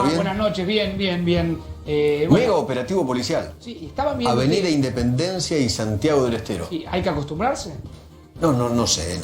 va? bien? Buenas noches, bien. Mega operativo policial. Sí, estaban viendo Avenida que- Independencia y Santiago del Estero. Sí, ¿hay que acostumbrarse? No sé.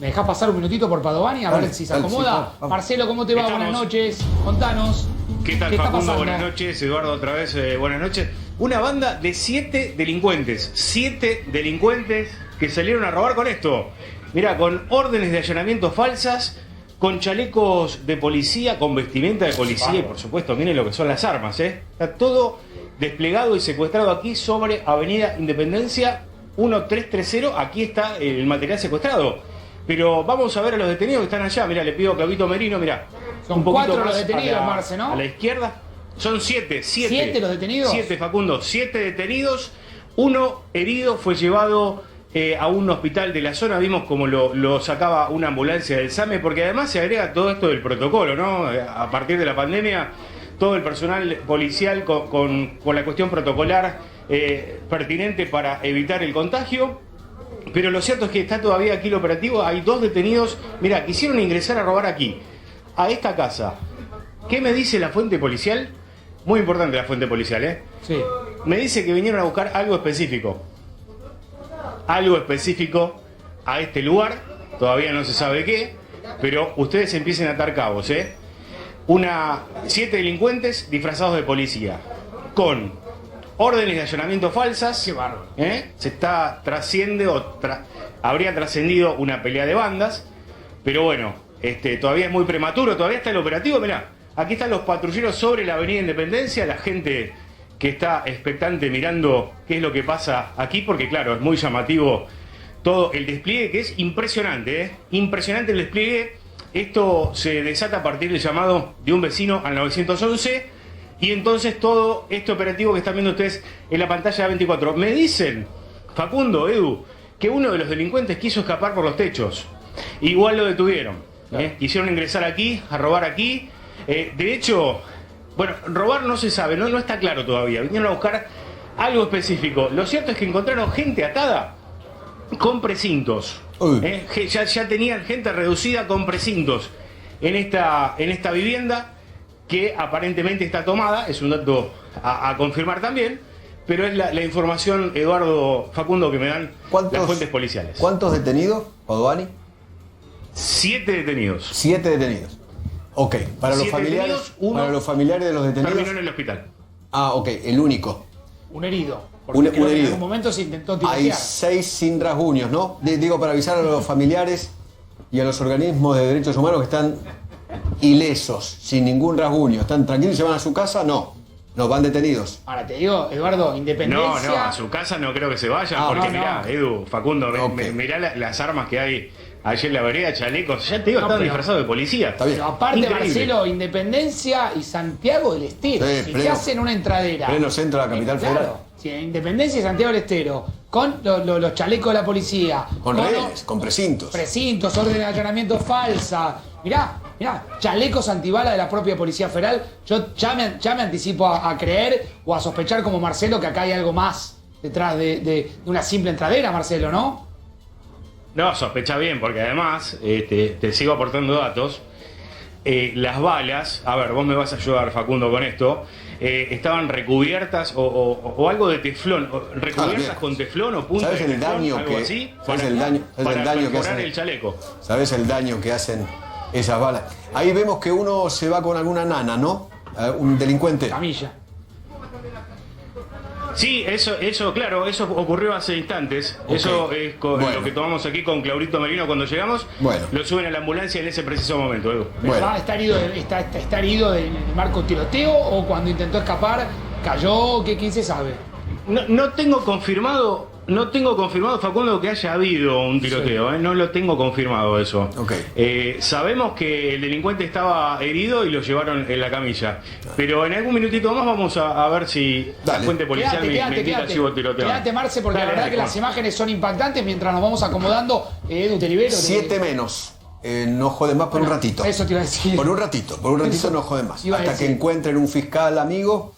¿Me dejás pasar un minutito por Padovani a Dale, ver si se dale, acomoda? sí, vamos. Marcelo, ¿cómo te va? Estamos. Buenas noches. Contanos. ¿Qué tal, está Facundo? pasando? Buenas noches. Eduardo, otra vez, buenas noches. Una banda de 7 delincuentes. 7 delincuentes que salieron a robar con esto. Mira, con órdenes de allanamiento falsas, con chalecos de policía, con vestimenta de policía y, por supuesto, miren lo que son las armas, ¿eh? Está todo desplegado y secuestrado aquí sobre Avenida Independencia 1330. Aquí está el material secuestrado. Pero vamos a ver a los detenidos que están allá. Mira, le pido a Claudito Merino, mira. Son 4 los detenidos, Marce, ¿no? A la izquierda. Son 7. 7 los detenidos. 7, Facundo. 7 detenidos. Uno herido fue llevado a un hospital de la zona. Vimos como lo sacaba una ambulancia del SAME, porque además se agrega todo esto del protocolo, ¿no? A partir de la pandemia, todo el personal policial con la cuestión protocolar pertinente para evitar el contagio. Pero lo cierto es que está todavía aquí el operativo. Hay 2 detenidos. Mira, quisieron ingresar a robar aquí, a esta casa. ¿Qué me dice la fuente policial? Muy importante la fuente policial, ¿eh? Sí. Me dice que vinieron a buscar algo específico. Algo específico a este lugar. Todavía no se sabe qué. Pero ustedes empiecen a atar cabos, ¿eh? 7 delincuentes disfrazados de policía. Con órdenes de allanamiento falsas. Qué bárbaro. Habría trascendido una pelea de bandas. Pero bueno, todavía es muy prematuro. Todavía está el operativo. Mirá, aquí están los patrulleros sobre la Avenida Independencia. La gente que está expectante mirando qué es lo que pasa aquí. Porque claro, es muy llamativo todo el despliegue, que es impresionante, ¿eh? Impresionante el despliegue. Esto se desata a partir del llamado de un vecino al 911. Y entonces todo este operativo que están viendo ustedes en la pantalla de 24. Me dicen, Facundo, Edu, que uno de los delincuentes quiso escapar por los techos. Igual lo detuvieron. Quisieron ingresar aquí, a robar aquí. De hecho, bueno, robar no se sabe, no está claro todavía. Vinieron a buscar algo específico. Lo cierto es que encontraron gente atada con precintos. Ya tenían gente reducida con precintos en esta vivienda, que aparentemente está tomada. Es un dato a confirmar también, pero es la información, Eduardo, Facundo, que me dan las fuentes policiales. ¿Cuántos detenidos, Padovani? 7 detenidos. 7 detenidos. Ok, para los 7 familiares, detenidos, uno para los familiares de los detenidos. Terminó en el hospital. Ah, ok, el único. Un herido. Porque Un creo que en herido. algún momento se intentó Hay tirotear. 6 sin rasguños, ¿no? Digo, para avisar a los familiares y a los organismos de derechos humanos que están ilesos, sin ningún rasguño. ¿Están tranquilos y se van a su casa? No. No, van detenidos. Ahora te digo, Eduardo, Independencia. No, a su casa no creo que se vayan, porque no. mirá, Edu, Facundo, Ok. mirá las armas que hay ayer en la vereda, chalecos. Ya te digo, No, estaban pero- disfrazados de policía. Está bien. Pero aparte, Increíble. Marcelo, Independencia y Santiago del Estero. Sí, Si pleno- se hacen una entradera. pleno centro de la capital Claro. federal. Sí, Independencia y Santiago del Estero. Con los chalecos de la policía. Con rehenes, con precintos. Precintos, orden de allanamiento falsa. Mirá, chalecos antibala de la propia Policía Federal. Yo ya me anticipo a creer o a sospechar como Marcelo que acá hay algo más detrás de una simple entradera, Marcelo, ¿no? No, sospecha bien, porque además, te sigo aportando datos. Las balas, a ver, vos me vas a ayudar, Facundo, con esto. Estaban recubiertas o algo de teflón, recubiertas bien. con teflón o punta ¿Sabes de el teflón, daño algo que- así, sabes el daño que perforar hacen? el chaleco. ¿Sabes el daño que hacen esas balas? Ahí vemos que uno se va con alguna nana, ¿no? Un delincuente. Camilla. Sí, eso, claro, eso ocurrió hace instantes. Ok. Eso es Bueno. lo que tomamos aquí con Claudito Merino cuando llegamos. Bueno. Lo suben a la ambulancia en ese preciso momento, Edu. Pero Bueno. ¿está herido del marco tiroteo o cuando intentó escapar cayó? ¿Quién se sabe? No tengo confirmado, Facundo, que haya habido un tiroteo, no lo tengo confirmado eso. Ok. Sabemos que el delincuente estaba herido y lo llevaron en la camilla. Pero en algún minutito más vamos a ver si la Dale. fuente policial me indica si hubo tiroteo. Quédate, Marce, porque Dale, la verdad que Juan. las imágenes son impactantes mientras nos vamos acomodando. Edu, te libero. 7 menos. No joden más por un ratito. Eso te iba a decir. Por un ratito Eso no joden más. iba a Hasta que decir. encuentren un fiscal amigo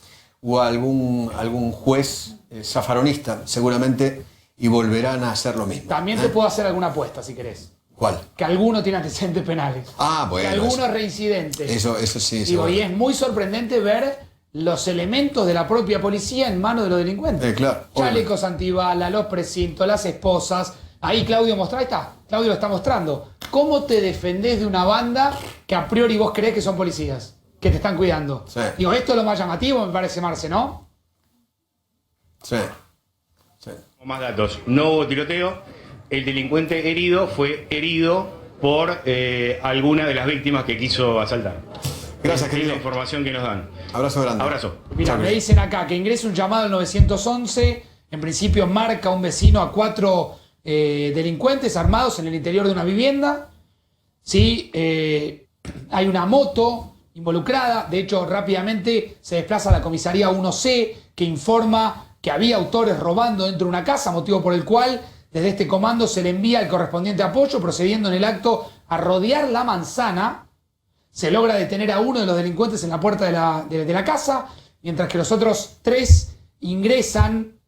o algún juez zafaronista, seguramente, y volverán a hacer lo mismo. También te puedo hacer alguna apuesta si querés. ¿Cuál? Que alguno tiene antecedentes penales. Ah, bueno. Que alguno es reincidente. Eso sí. Digo, y bueno. es muy sorprendente ver los elementos de la propia policía en manos de los delincuentes. Claro. Chalecos antibalas, los precintos, las esposas. Ahí Claudio mostrá, ahí está. Claudio lo está mostrando. ¿Cómo te defendés de una banda que a priori vos creés que son policías? Que te están cuidando. Sí. Digo, esto es lo más llamativo, me parece, Marce, ¿no? Sí. Más datos. No hubo tiroteo. El delincuente herido fue herido por alguna de las víctimas que quiso asaltar. Gracias, Es querido. la información que nos dan. Abrazo grande. Abrazo. Mira, Chao, me querido. dicen acá que ingresa un llamado al 911. En principio marca un vecino a 4 delincuentes armados en el interior de una vivienda. Sí, hay una moto involucrada. De hecho, rápidamente se desplaza a la comisaría 1C, que informa que había autores robando dentro de una casa, motivo por el cual desde este comando se le envía el correspondiente apoyo, procediendo en el acto a rodear la manzana. Se logra detener a uno de los delincuentes en la puerta de la casa, mientras que los otros 3 ingresan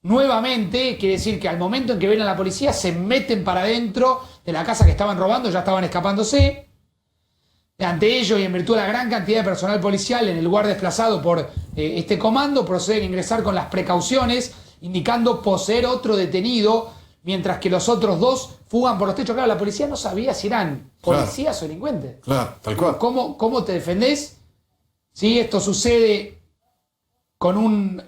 nuevamente. Quiere decir que al momento en que ven a la policía se meten para adentro de la casa que estaban robando, ya estaban escapándose. Ante ello y en virtud de la gran cantidad de personal policial en el lugar desplazado por este comando, proceden a ingresar con las precauciones, indicando poseer otro detenido, mientras que los otros 2 fugan por los techos. Claro, la policía no sabía si eran policías o delincuentes. Claro, tal cual. ¿Cómo te defendés? Sí, esto sucede con un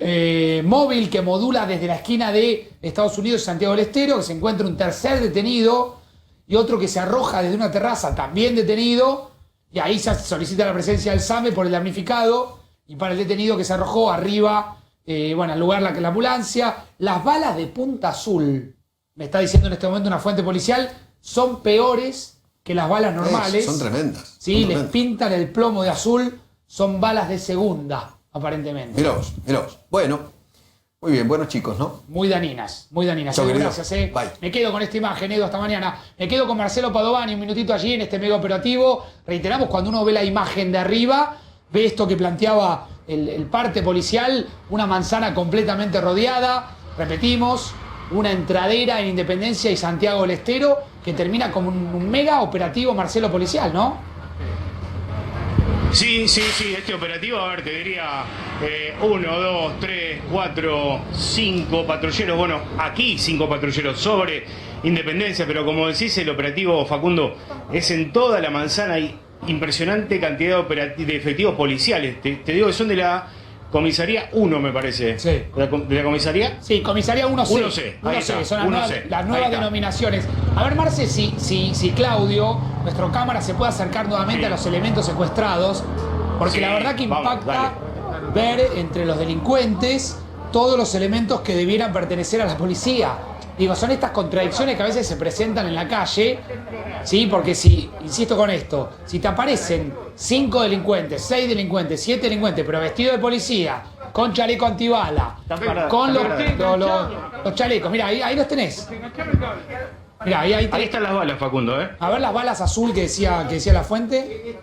móvil que modula desde la esquina de Estados Unidos y Santiago del Estero, que se encuentra un tercer detenido y otro que se arroja desde una terraza, también detenido, y ahí se solicita la presencia del SAME por el damnificado y para el detenido que se arrojó arriba, al lugar la ambulancia. Las balas de punta azul, me está diciendo en este momento una fuente policial, son peores que las balas normales. Son tremendas. Sí, les pintan el plomo de azul, son balas de segunda, aparentemente. Mirá vos. Bueno, muy bien, buenos chicos, ¿no? Muy daninas, muy daninas. Chau, querido. Gracias, Bye. Me quedo con esta imagen, Edu, hasta mañana. Me quedo con Marcelo Padovani un minutito allí en este mega operativo. Reiteramos, cuando uno ve la imagen de arriba, ve esto que planteaba el parte policial, una manzana completamente rodeada. Repetimos, una entradera en Independencia y Santiago del Estero que termina como un mega operativo Marcelo policial, ¿no? Sí, este operativo, a ver, te diría 1, 2, 3, 4, 5 patrulleros. Bueno, aquí 5 patrulleros sobre Independencia, pero como decís, el operativo, Facundo, es en toda la manzana. Hay impresionante cantidad de efectivos policiales. Te digo que son de la comisaría 1, me parece. Sí. ¿De la comisaría? Sí, comisaría 1C. 1C, ahí 1C, está, son las 1C, nuevas, las nuevas ahí está. denominaciones. A ver, Marce, si Claudio, nuestro cámara, se puede acercar nuevamente Sí. a los elementos secuestrados, porque Sí, la verdad que vamos, impacta ver entre los delincuentes todos los elementos que debieran pertenecer a la policía. Digo, son estas contradicciones que a veces se presentan en la calle, ¿sí? Porque si, insisto con esto, si te aparecen 5 delincuentes, 6 delincuentes, 7 delincuentes, pero vestidos de policía, con chaleco antibala, con los chalecos, mira, ahí los tenés. Mira, ahí tenés. están las balas, Facundo, ¿eh? A ver las balas azul que decía la fuente.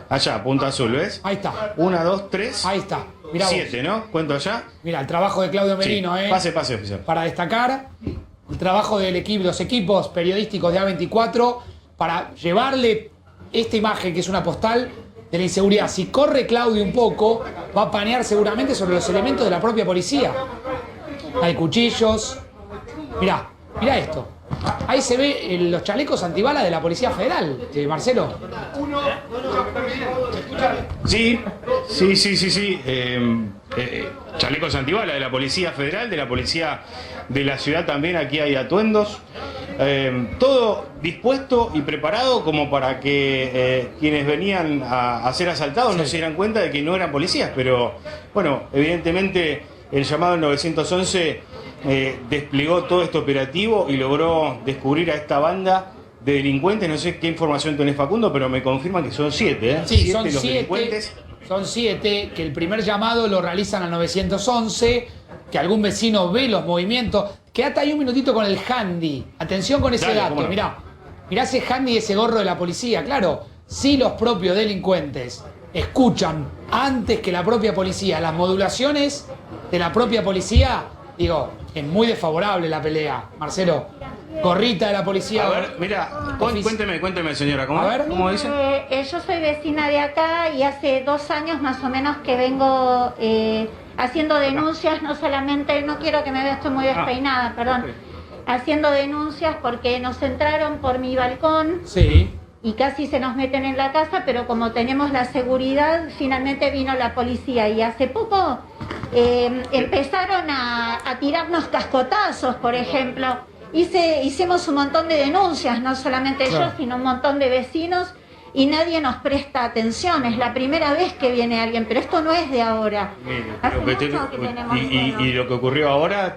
Allá, punta azul, ¿ves? Ahí está, 1, 2, 3, ahí está. Mirá vos. 7, ¿no? ¿Cuento allá? Mira, el trabajo de Claudio Merino, Sí. Pase, oficial. Para destacar el trabajo del equipo, los equipos periodísticos de A24 para llevarle esta imagen que es una postal de la inseguridad. Si corre Claudio un poco, va a panear seguramente sobre los elementos de la propia policía. Hay cuchillos. Mirá esto. Ahí se ve los chalecos antibalas de la Policía Federal, Marcelo. Sí. Chalecos antibalas de la Policía Federal, de la Policía de la Ciudad también. Aquí hay atuendos. Todo dispuesto y preparado como para que quienes venían a ser asaltados no se dieran cuenta de que no eran policías. Pero bueno, evidentemente el llamado 911 desplegó todo este operativo y logró descubrir a esta banda de delincuentes. No sé qué información tenés, Facundo, pero me confirman que son 7, ¿eh? Sí, son los 7. delincuentes. Son 7, que el primer llamado lo realizan al 911, que algún vecino ve los movimientos. Quédate ahí un minutito con el handy. Atención con ese Dale, dato. cómo no. Mirá ese handy y ese gorro de la policía. Claro, si los propios delincuentes escuchan antes que la propia policía las modulaciones de la propia policía, digo, es muy desfavorable la pelea, Marcelo. gorrita de la policía. A ver, mira, cuénteme, señora, ¿cómo, A ver. ¿cómo dice? Yo soy vecina de acá y hace 2 años más o menos que vengo haciendo denuncias, no solamente, no quiero que me vea, estoy muy despeinada, perdón, haciendo denuncias porque nos entraron por mi balcón. Sí. Y casi se nos meten en la casa, pero como tenemos la seguridad, finalmente vino la policía y hace poco empezaron a tirarnos cascotazos, por ejemplo. Hicimos un montón de denuncias, no solamente Claro. yo, sino un montón de vecinos, y nadie nos presta atención. Es la primera vez que viene alguien, pero esto no es de ahora. Mire, Hace lo que mucho que tenemos miedo. y lo que ocurrió ahora,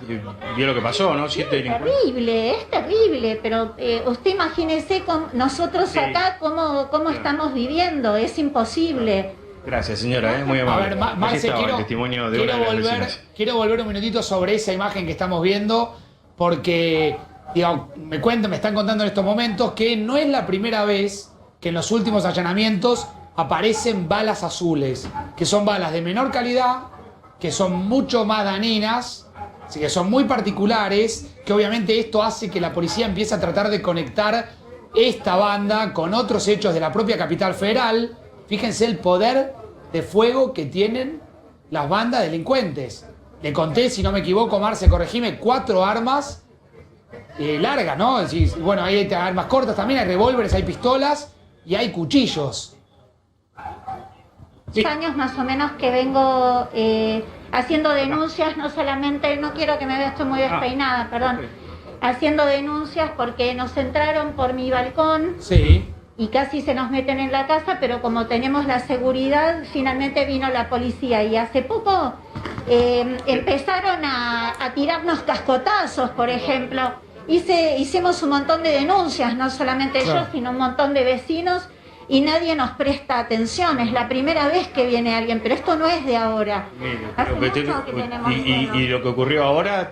vio lo que pasó, ¿no? 7 Es delincuentes. terrible, pero usted imagínese nosotros Sí. acá cómo estamos viviendo, es imposible. Gracias, señora, muy A amable. ver, Aquí Marce, estaba el testimonio de una de las vecinas. quiero volver un minutito sobre esa imagen que estamos viendo, porque digamos, me están contando en estos momentos que no es la primera vez que en los últimos allanamientos aparecen balas azules, que son balas de menor calidad, que son mucho más dañinas, así que son muy particulares, que obviamente esto hace que la policía empiece a tratar de conectar esta banda con otros hechos de la propia capital federal. Fíjense el poder de fuego que tienen las bandas delincuentes. Le conté, si no me equivoco, Marce, corregime, 4 armas largas, ¿no? Es decir, bueno, hay armas cortas también, hay revólveres, hay pistolas y hay cuchillos. Sí. Años más o menos que vengo haciendo denuncias, no solamente, no quiero que me vea, estoy muy despeinada, perdón, haciendo denuncias porque nos entraron por mi balcón. Sí. Y casi se nos meten en la casa, pero como tenemos la seguridad, finalmente vino la policía y hace poco empezaron a tirarnos cascotazos, por ejemplo. Hicimos un montón de denuncias, no solamente Claro. yo, sino un montón de vecinos, y nadie nos presta atención. Es la primera vez que viene alguien, pero esto no es de ahora. Mire, Hace lo que mucho que tenemos miedo. y lo que ocurrió ahora,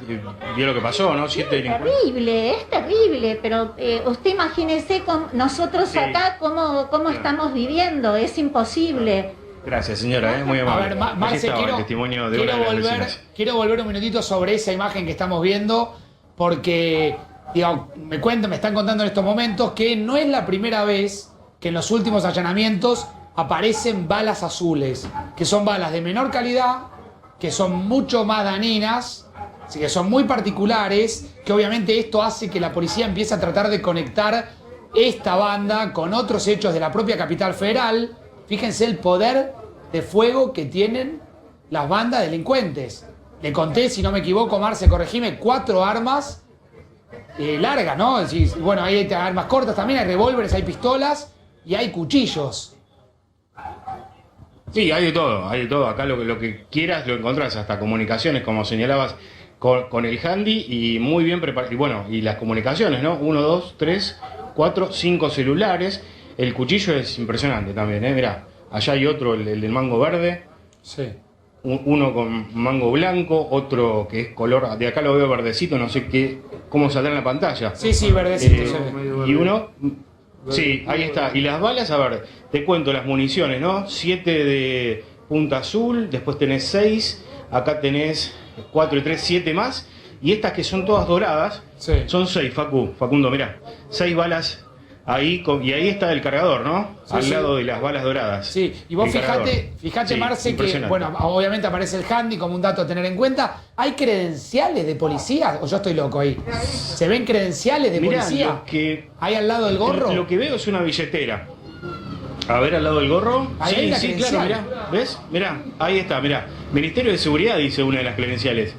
vio lo que pasó, ¿no? 7 delincuentes. Es terrible, pero usted imagínese nosotros Sí. acá cómo estamos viviendo, es imposible. Gracias, señora, muy A amable. ver, Aquí Marce, estaba el testimonio de quiero una de las volver, vecinas. quiero volver un minutito sobre esa imagen que estamos viendo, porque digamos, me están contando en estos momentos que no es la primera vez que en los últimos allanamientos aparecen balas azules, que son balas de menor calidad, que son mucho más dañinas, así que son muy particulares, que obviamente esto hace que la policía empiece a tratar de conectar esta banda con otros hechos de la propia capital federal. Fíjense el poder de fuego que tienen las bandas delincuentes. Le conté, si no me equivoco, Marce, corregime, 4 armas largas, ¿no? Es decir, bueno, hay armas cortas también, hay revólveres, hay pistolas y hay cuchillos. Sí, hay de todo, hay de todo. Acá lo que quieras lo encontrás, hasta comunicaciones, como señalabas, con el handy y muy bien preparado. Y bueno, y las comunicaciones, ¿no? 1, 2, 3, 4, 5 celulares. El cuchillo es impresionante también, ¿eh? Mirá, allá hay otro, el del mango verde. Sí. Uno con mango blanco, otro que es color, de acá lo veo verdecito, no sé cómo saldrá en la pantalla. Sí, sí, verdecito. se ve. Y uno, sí, ahí está. Y las balas, a ver, te cuento las municiones, ¿no? 7 de punta azul, después tenés 6, acá tenés 4 y 3, 7 más. Y estas que son todas doradas, Sí. son 6, Facundo, mirá. 6 balas ahí, y ahí está el cargador, ¿no? Sí, Al sí. lado de las balas doradas. Sí, y vos El cargador. fíjate, Sí, Marce, que, impresionante. bueno, obviamente aparece el handy como un dato a tener en cuenta. ¿Hay credenciales de policía? ¿O yo estoy loco ahí? ¿Se ven credenciales de Mirá, policía? lo que ¿Hay al lado del gorro? Lo que veo es una billetera. A ver, al lado del gorro. Ahí hay Sí, la sí, credencial. claro, mirá. ¿Ves? Mirá, ahí está, mirá. Ministerio de Seguridad dice una de las credenciales.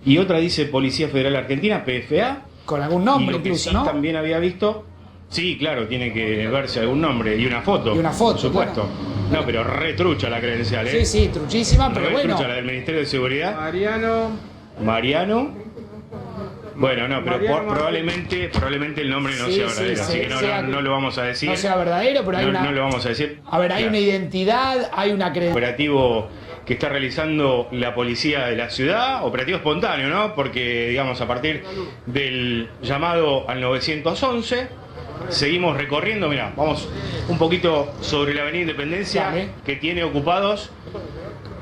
Y otra dice Policía Federal Argentina, PFA. Con algún Y nombre lo que incluso, sí ¿no? también había visto. Sí, claro, tiene que verse algún nombre y una foto. Y una foto, por supuesto. claro. No, pero re trucha la credencial, Sí, ¿eh? sí, truchísima, pero Re bueno. trucha la del Ministerio de Seguridad. Mariano. Bueno, no, pero Mariano probablemente el nombre no Sí, sea sí, verdadero, así que no lo vamos a decir. No sea verdadero, pero hay una... No lo vamos a decir. A ver, hay Claro. una identidad, hay una credencial. Operativo que está realizando la policía de la ciudad, operativo espontáneo, ¿no? Porque, digamos, a partir del llamado al 911, seguimos recorriendo, mirá, vamos un poquito sobre la avenida Independencia, Dale. que tiene ocupados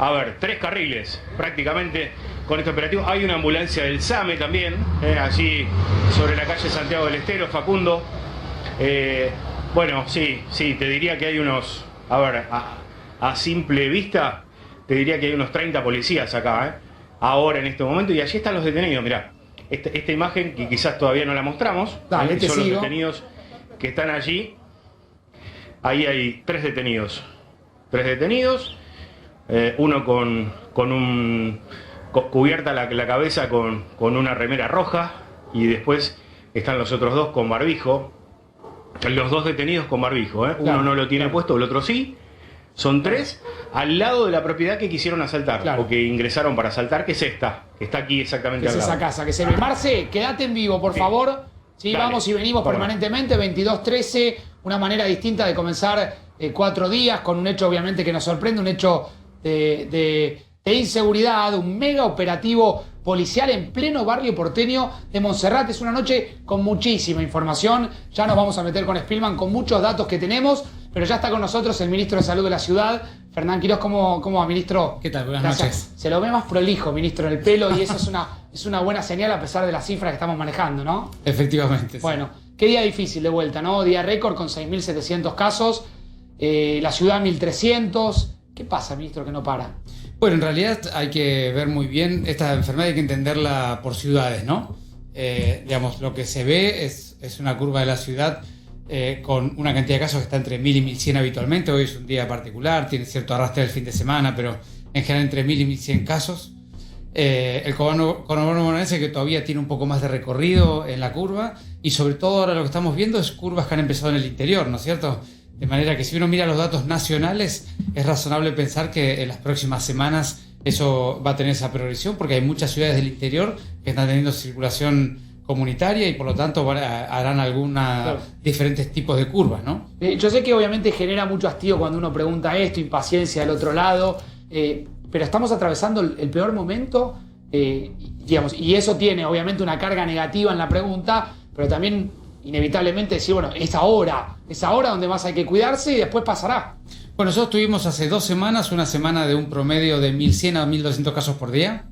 a ver, 3 carriles prácticamente con este operativo. Hay una ambulancia del SAME también, allí sobre la calle Santiago del Estero, Facundo. Bueno, sí, te diría que hay unos, a ver, a simple vista, te diría que hay unos 30 policías acá, ahora en este momento, y allí están los detenidos, mirá. Esta imagen que quizás todavía no la mostramos, Dale, son los detenidos que están allí. Ahí hay 3 detenidos. 3 detenidos, uno con cubierta la cabeza con una remera roja, y después están los otros 2 con barbijo. Los 2 detenidos con barbijo, Uno Claro, no lo tiene puesto, el otro sí. Son 3 al lado de la propiedad que quisieron asaltar, Claro. o que ingresaron para asaltar, que es esta, que está aquí exactamente Que es al lado. esa casa que se ve. Marce, quédate en vivo, por favor. Sí, Dale. vamos y venimos Cómo no. permanentemente, 22-13, una manera distinta de comenzar 4 días, con un hecho obviamente que nos sorprende, un hecho de inseguridad, un mega operativo policial en pleno barrio porteño de Monserrate. Es una noche con muchísima información, ya nos vamos a meter con Spillman con muchos datos que tenemos, pero ya está con nosotros el ministro de Salud de la ciudad, Fernán Quirós. ¿Cómo va, ministro? ¿Qué tal? Buenas Gracias. noches. Se lo ve más prolijo, ministro, en el pelo, y eso es una buena señal a pesar de las cifras que estamos manejando, ¿no? Efectivamente. Sí. Bueno, qué día difícil de vuelta, ¿no? Día récord con 6.700 casos, la ciudad 1.300. ¿Qué pasa, ministro, que no para? Bueno, en realidad hay que ver muy bien esta enfermedad, hay que entenderla por ciudades, ¿no? Digamos, lo que se ve es una curva de la ciudad con una cantidad de casos que está entre 1.000 y 1.100 habitualmente. Hoy es un día particular, tiene cierto arrastre del fin de semana, pero en general entre 1.000 y 1.100 casos. El conurbano bonaerense, que todavía tiene un poco más de recorrido en la curva, y sobre todo ahora lo que estamos viendo es curvas que han empezado en el interior, ¿no es cierto? De manera que si uno mira los datos nacionales, es razonable pensar que en las próximas semanas eso va a tener esa progresión, porque hay muchas ciudades del interior que están teniendo circulación comunitaria y por lo tanto harán diferentes tipos de curvas, ¿no? Yo sé que obviamente genera mucho hastío cuando uno pregunta esto, impaciencia del otro lado, pero estamos atravesando el peor momento, digamos, y eso tiene obviamente una carga negativa en la pregunta, pero también inevitablemente decir, bueno, es ahora donde más hay que cuidarse y después pasará. Bueno, nosotros tuvimos hace 2 semanas una semana de un promedio de 1.100 a 1.200 casos por día.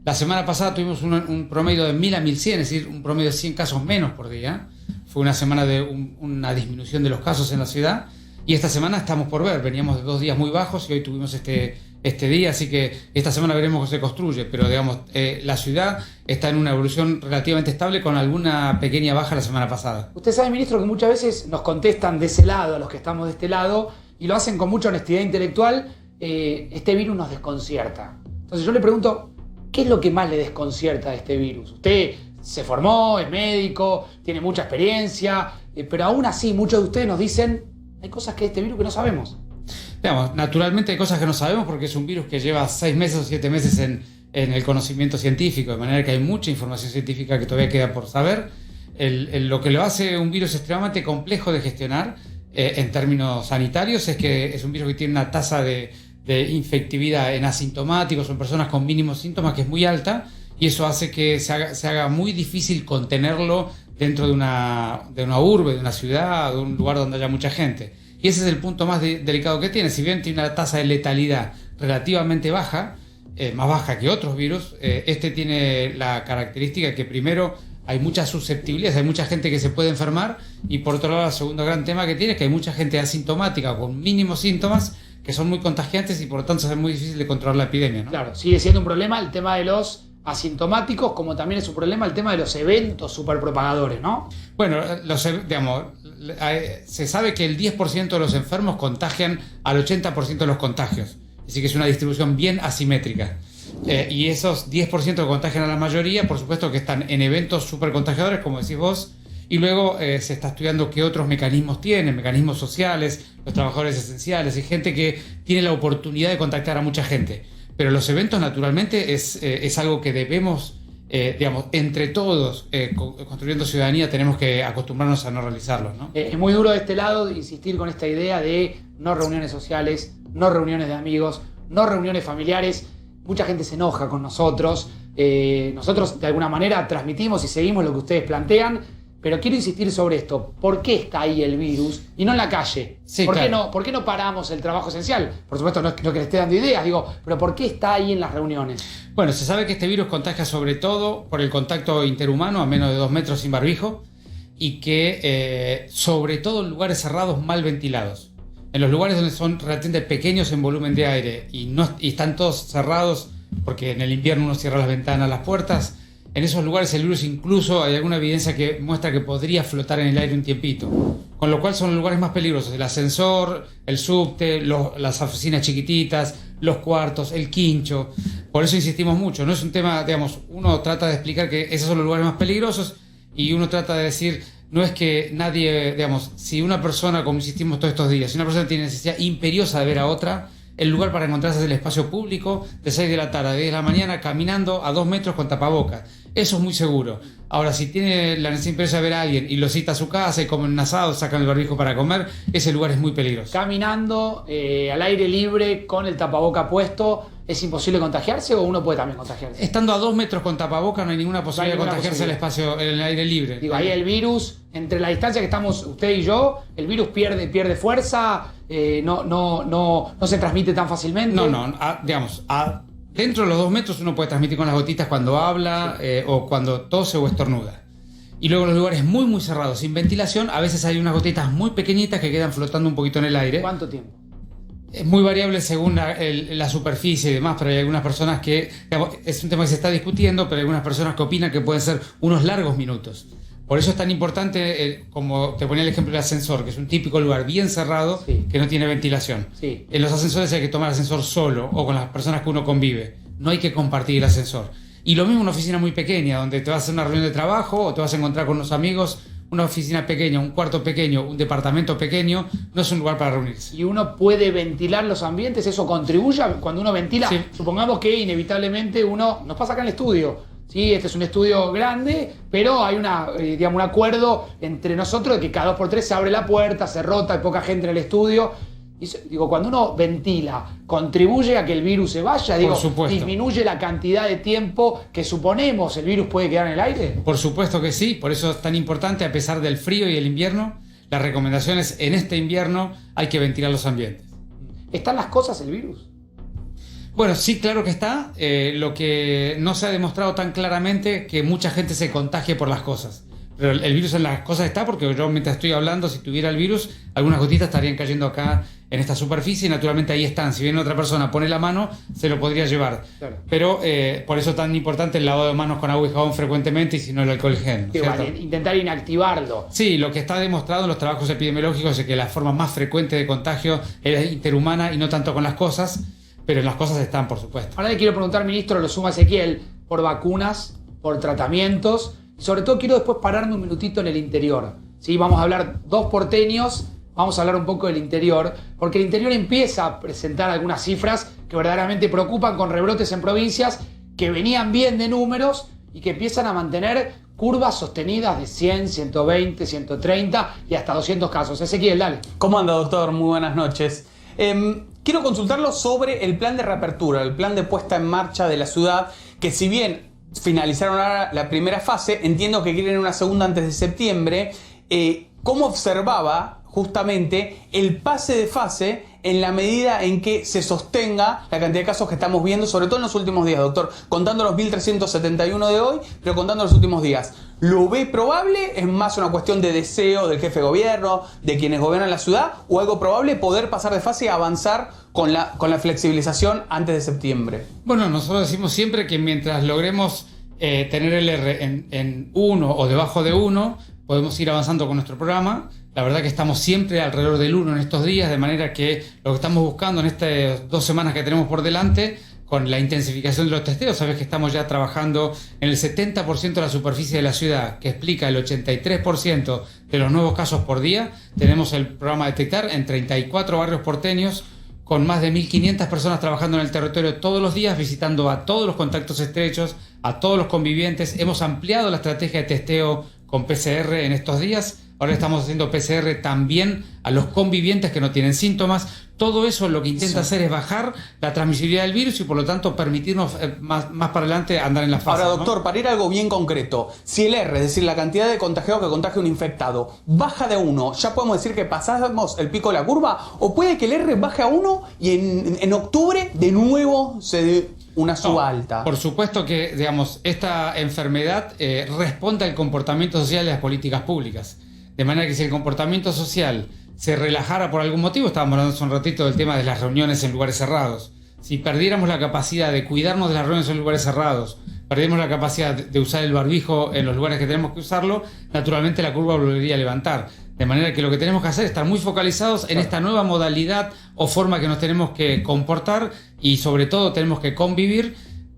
La semana pasada tuvimos un promedio de 1.000 a 1.100, es decir, un promedio de 100 casos menos por día. Fue una semana de una disminución de los casos en la ciudad. Y esta semana estamos por ver, veníamos de 2 días muy bajos y hoy tuvimos este día, así que esta semana veremos cómo se construye, pero digamos, la ciudad está en una evolución relativamente estable con alguna pequeña baja la semana pasada. Usted sabe, ministro, que muchas veces nos contestan de ese lado, a los que estamos de este lado, y lo hacen con mucha honestidad intelectual, este virus nos desconcierta. Entonces yo le pregunto, ¿qué es lo que más le desconcierta de este virus? Usted se formó, es médico, tiene mucha experiencia, pero aún así muchos de ustedes nos dicen, hay cosas que este virus que no sabemos. Digamos, naturalmente hay cosas que no sabemos porque es un virus que lleva 6 meses o 7 meses en el conocimiento científico, de manera que hay mucha información científica que todavía queda por saber. Lo que lo hace un virus extremadamente complejo de gestionar en términos sanitarios es que es un virus que tiene una tasa de infectividad en asintomáticos o en personas con mínimos síntomas que es muy alta, y eso hace que se haga muy difícil contenerlo dentro de una urbe, de una ciudad, de un lugar donde haya mucha gente. Y ese es el punto más delicado que tiene. Si bien tiene una tasa de letalidad relativamente baja, más baja que otros virus, este tiene la característica que primero hay muchas susceptibilidades, hay mucha gente que se puede enfermar, y por otro lado el segundo gran tema que tiene es que hay mucha gente asintomática con mínimos síntomas que son muy contagiantes y por lo tanto es muy difícil de controlar la epidemia, ¿no? Claro, sigue siendo un problema el tema de los asintomáticos, como también es un problema el tema de los eventos superpropagadores, ¿no? Bueno, se sabe que el 10% de los enfermos contagian al 80% de los contagios. Así que es una distribución bien asimétrica. Y esos 10% que contagian a la mayoría, por supuesto que están en eventos supercontagiadores, como decís vos, y luego se está estudiando qué otros mecanismos tienen, mecanismos sociales, los trabajadores esenciales y gente que tiene la oportunidad de contactar a mucha gente. Pero los eventos, naturalmente, es algo que debemos, digamos, entre todos, construyendo ciudadanía, tenemos que acostumbrarnos a no realizarlos, ¿no? Es muy duro de este lado insistir con esta idea de no reuniones sociales, no reuniones de amigos, no reuniones familiares. Mucha gente se enoja con nosotros. Nosotros, de alguna manera, transmitimos y seguimos lo que ustedes plantean, pero quiero insistir sobre esto. ¿Por qué está ahí el virus y no en la calle? Sí, ¿Por qué no paramos el trabajo esencial? Por supuesto, no es que le esté dando ideas, digo, pero ¿por qué está ahí en las reuniones? Bueno, se sabe que este virus contagia sobre todo por el contacto interhumano a menos de 2 metros sin barbijo y que sobre todo en lugares cerrados mal ventilados. En los lugares donde son relativamente pequeños en volumen de aire y están todos cerrados, porque en el invierno uno cierra las ventanas, las puertas, en esos lugares el virus incluso hay alguna evidencia que muestra que podría flotar en el aire un tiempito. Con lo cual son los lugares más peligrosos. El ascensor, el subte, las oficinas chiquititas, los cuartos, el quincho. Por eso insistimos mucho. No es un tema, digamos, uno trata de explicar que esos son los lugares más peligrosos y uno trata de decir, no es que nadie, digamos, si una persona, como insistimos todos estos días, si una persona tiene necesidad imperiosa de ver a otra, el lugar para encontrarse es el espacio público de 6 de la tarde a 10 de la mañana caminando a 2 metros con tapabocas. Eso es muy seguro. Ahora, si tiene la necesidad imperiosa de ver a alguien y lo cita a su casa y comen un asado, sacan el barbijo para comer, ese lugar es muy peligroso. Caminando al aire libre con el tapaboca puesto, ¿es imposible contagiarse o uno puede también contagiarse? Estando a 2 metros con tapabocas no hay ninguna posibilidad de contagiarse en el espacio, en el aire libre. Digo, ahí el virus, entre la distancia que estamos usted y yo, el virus pierde fuerza, no se transmite tan fácilmente. Dentro de los 2 metros uno puede transmitir con las gotitas cuando habla o cuando tose o estornuda. Y luego en los lugares muy muy cerrados, sin ventilación, a veces hay unas gotitas muy pequeñitas que quedan flotando un poquito en el aire. ¿Cuánto tiempo? Es muy variable según la superficie y demás, pero hay algunas personas que, digamos, es un tema que se está discutiendo, pero hay algunas personas que opinan que pueden ser unos largos minutos. Por eso es tan importante, como te ponía el ejemplo del ascensor, que es un típico lugar bien cerrado, sí, que no tiene ventilación. Sí. En los ascensores hay que tomar el ascensor solo o con las personas que uno convive. No hay que compartir el ascensor. Y lo mismo en una oficina muy pequeña, donde te vas a hacer una reunión de trabajo o te vas a encontrar con unos amigos. Una oficina pequeña, un cuarto pequeño, un departamento pequeño, no es un lugar para reunirse. ¿Y uno puede ventilar los ambientes? ¿Eso contribuye cuando uno ventila? Sí. Supongamos que inevitablemente nos pasa acá en el estudio. Sí, este es un estudio grande, pero hay un acuerdo entre nosotros de que cada 2 por 3 se abre la puerta, se rota, hay poca gente en el estudio. Y digo, cuando uno ventila, ¿contribuye a que el virus se vaya? Digo, por supuesto. ¿disminuye la cantidad de tiempo que suponemos el virus puede quedar en el aire? Por supuesto que sí, por eso es tan importante, a pesar del frío y el invierno, las recomendaciones en este invierno hay que ventilar los ambientes. ¿Están las cosas el virus? Bueno, sí, claro que está. Lo que no se ha demostrado tan claramente que mucha gente se contagie por las cosas. Pero el virus en las cosas está porque yo mientras estoy hablando, si tuviera el virus, algunas gotitas estarían cayendo acá en esta superficie y naturalmente ahí están. Si viene otra persona, pone la mano, se lo podría llevar. Claro. Pero por eso es tan importante el lavado de manos con agua y jabón frecuentemente y si no el alcohol gel. Sí, vale, intentar inactivarlo. Sí, lo que está demostrado en los trabajos epidemiológicos es que la forma más frecuente de contagio es interhumana y no tanto con las cosas, pero en las cosas están, por supuesto. Ahora le quiero preguntar, ministro, lo suma Ezequiel, por vacunas, por tratamientos. Sobre todo quiero después pararme un minutito en el interior. ¿Sí? Vamos a hablar 2 porteños, vamos a hablar un poco del interior, porque el interior empieza a presentar algunas cifras que verdaderamente preocupan con rebrotes en provincias que venían bien de números y que empiezan a mantener curvas sostenidas de 100, 120, 130 y hasta 200 casos. Ezequiel, dale. ¿Cómo anda, doctor? Muy buenas noches. Quiero consultarlo sobre el plan de reapertura, el plan de puesta en marcha de la ciudad, que si bien finalizaron ahora la primera fase, entiendo que quieren una segunda antes de septiembre. ¿Cómo observaba justamente el pase de fase en la medida en que se sostenga la cantidad de casos que estamos viendo, sobre todo en los últimos días, doctor? Contando los 1.371 de hoy, pero contando los últimos días. ¿Lo ve probable? ¿Es más una cuestión de deseo del jefe de gobierno, de quienes gobiernan la ciudad? ¿O algo probable poder pasar de fase y avanzar con la flexibilización antes de septiembre? Bueno, nosotros decimos siempre que mientras logremos tener el R en 1 o debajo de 1, podemos ir avanzando con nuestro programa. La verdad que estamos siempre alrededor del 1 en estos días, de manera que lo que estamos buscando en estas 2 semanas que tenemos por delante, con la intensificación de los testeos, sabes que estamos ya trabajando en el 70% de la superficie de la ciudad, que explica el 83% de los nuevos casos por día. Tenemos el programa Detectar en 34 barrios porteños, con más de 1.500 personas trabajando en el territorio todos los días, visitando a todos los contactos estrechos, a todos los convivientes. Hemos ampliado la estrategia de testeo con PCR en estos días ahora estamos haciendo PCR también a los convivientes que no tienen síntomas. Todo eso lo que intenta hacer es bajar la transmisibilidad del virus y por lo tanto permitirnos más para adelante andar en la fase. Ahora, doctor, ¿no? para ir a algo bien concreto, si el R, es decir, la cantidad de contagiados que contagia un infectado, baja de 1, ¿ya podemos decir que pasamos el pico de la curva? ¿O puede que el R baje a 1 y en octubre de nuevo se dé una suba alta? Por supuesto que, digamos, esta enfermedad responde al comportamiento social de las políticas públicas. De manera que si el comportamiento social se relajara por algún motivo, estábamos hablando hace un ratito del tema de las reuniones en lugares cerrados. Si perdiéramos la capacidad de cuidarnos de las reuniones en lugares cerrados, perdemos la capacidad de usar el barbijo en los lugares que tenemos que usarlo, naturalmente la curva volvería a levantar. De manera que lo que tenemos que hacer es estar muy focalizados en esta nueva modalidad o forma que nos tenemos que comportar y sobre todo tenemos que convivir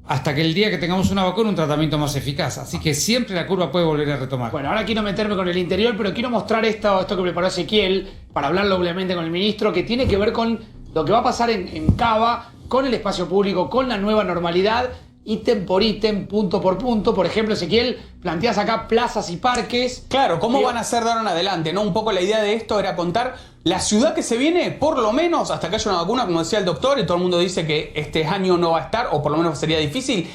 hasta que el día que tengamos una vacuna, un tratamiento más eficaz. Así que siempre la curva puede volver a retomar. Bueno, ahora quiero meterme con el interior, pero quiero mostrar esto que preparó Ezequiel para hablarlo obviamente con el ministro, que tiene que ver con lo que va a pasar en Cava, con el espacio público, con la nueva normalidad, ítem por ítem, punto por punto. Por ejemplo, Ezequiel, planteas acá plazas y parques. Claro, ¿cómo van a ser de ahora en adelante? ¿No? Un poco la idea de esto era contar la ciudad que se viene, por lo menos, hasta que haya una vacuna, como decía el doctor, y todo el mundo dice que este año no va a estar, o por lo menos sería difícil.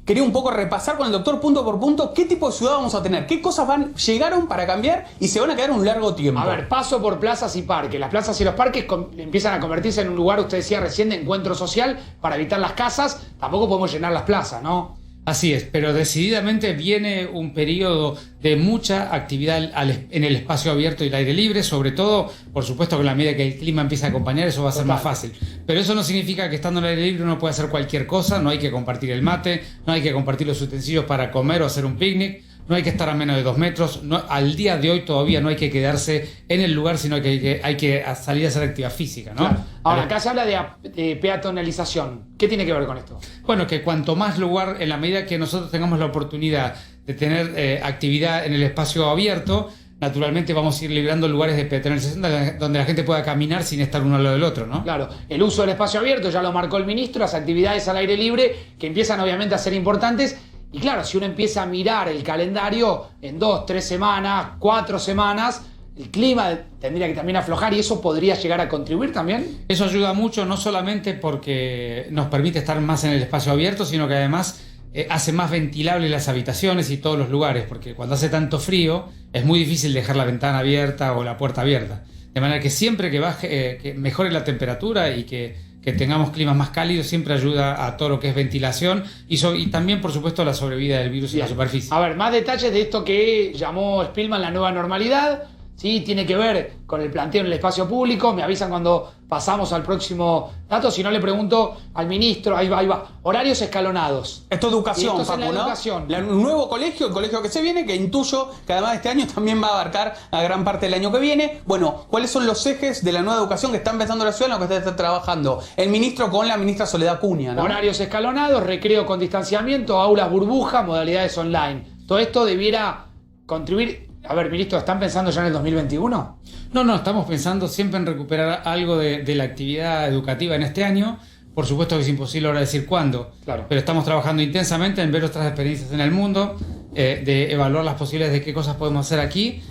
Quería un poco repasar con el doctor punto por punto qué tipo de ciudad vamos a tener, qué cosas llegaron para cambiar y se van a quedar un largo tiempo. A ver, paso por plazas y parques. Las plazas y los parques empiezan a convertirse en un lugar, usted decía recién, de encuentro social para evitar las casas. Tampoco podemos llenar las plazas, ¿no? Así es, pero decididamente viene un periodo de mucha actividad en el espacio abierto y el aire libre, sobre todo, por supuesto, que a la medida que el clima empieza a acompañar, eso va a ser más fácil. Pero eso no significa que estando en el aire libre uno puede hacer cualquier cosa, no hay que compartir el mate, no hay que compartir los utensilios para comer o hacer un picnic, no hay que estar a menos de 2 metros, al día de hoy todavía no hay que quedarse en el lugar, sino que hay que salir a hacer actividad física, ¿no? Claro. Ahora, acá se habla de peatonalización. ¿Qué tiene que ver con esto? Bueno, que cuanto más lugar, en la medida que nosotros tengamos la oportunidad de tener actividad en el espacio abierto, naturalmente vamos a ir librando lugares de peatonalización donde la gente pueda caminar sin estar uno al lado del otro, ¿no? Claro, el uso del espacio abierto, ya lo marcó el ministro, las actividades al aire libre, que empiezan obviamente a ser importantes. Y claro, si uno empieza a mirar el calendario, en 2, 3 semanas, 4 semanas, el clima tendría que también aflojar y eso podría llegar a contribuir también. Eso ayuda mucho, no solamente porque nos permite estar más en el espacio abierto, sino que además hace más ventilables las habitaciones y todos los lugares, porque cuando hace tanto frío es muy difícil dejar la ventana abierta o la puerta abierta. De manera que siempre que baje, que mejore la temperatura y que tengamos climas más cálidos, siempre ayuda a todo lo que es ventilación y también, por supuesto, la sobrevida del virus en la superficie. A ver, más detalles de esto que llamó Spillman la nueva normalidad. Sí, tiene que ver con el planteo en el espacio público. Me avisan cuando pasamos al próximo dato. Si no, le pregunto al ministro. Ahí va. Horarios escalonados. Esto es educación, Esto es en la Facu, ¿no? educación. Un nuevo colegio, el colegio que se viene, que intuyo que además de este año también va a abarcar a gran parte del año que viene. Bueno, ¿cuáles son los ejes de la nueva educación que está empezando la ciudad, en lo que está trabajando el ministro con la ministra Soledad Cunha, ¿no? Horarios escalonados, recreo con distanciamiento, aulas burbuja, modalidades online. Todo esto debiera contribuir. A ver, ministro, ¿están pensando ya en el 2021? No, estamos pensando siempre en recuperar algo de la actividad educativa en este año. Por supuesto que es imposible ahora decir cuándo, claro. Pero estamos trabajando intensamente en ver otras experiencias en el mundo, de evaluar las posibilidades de qué cosas podemos hacer aquí,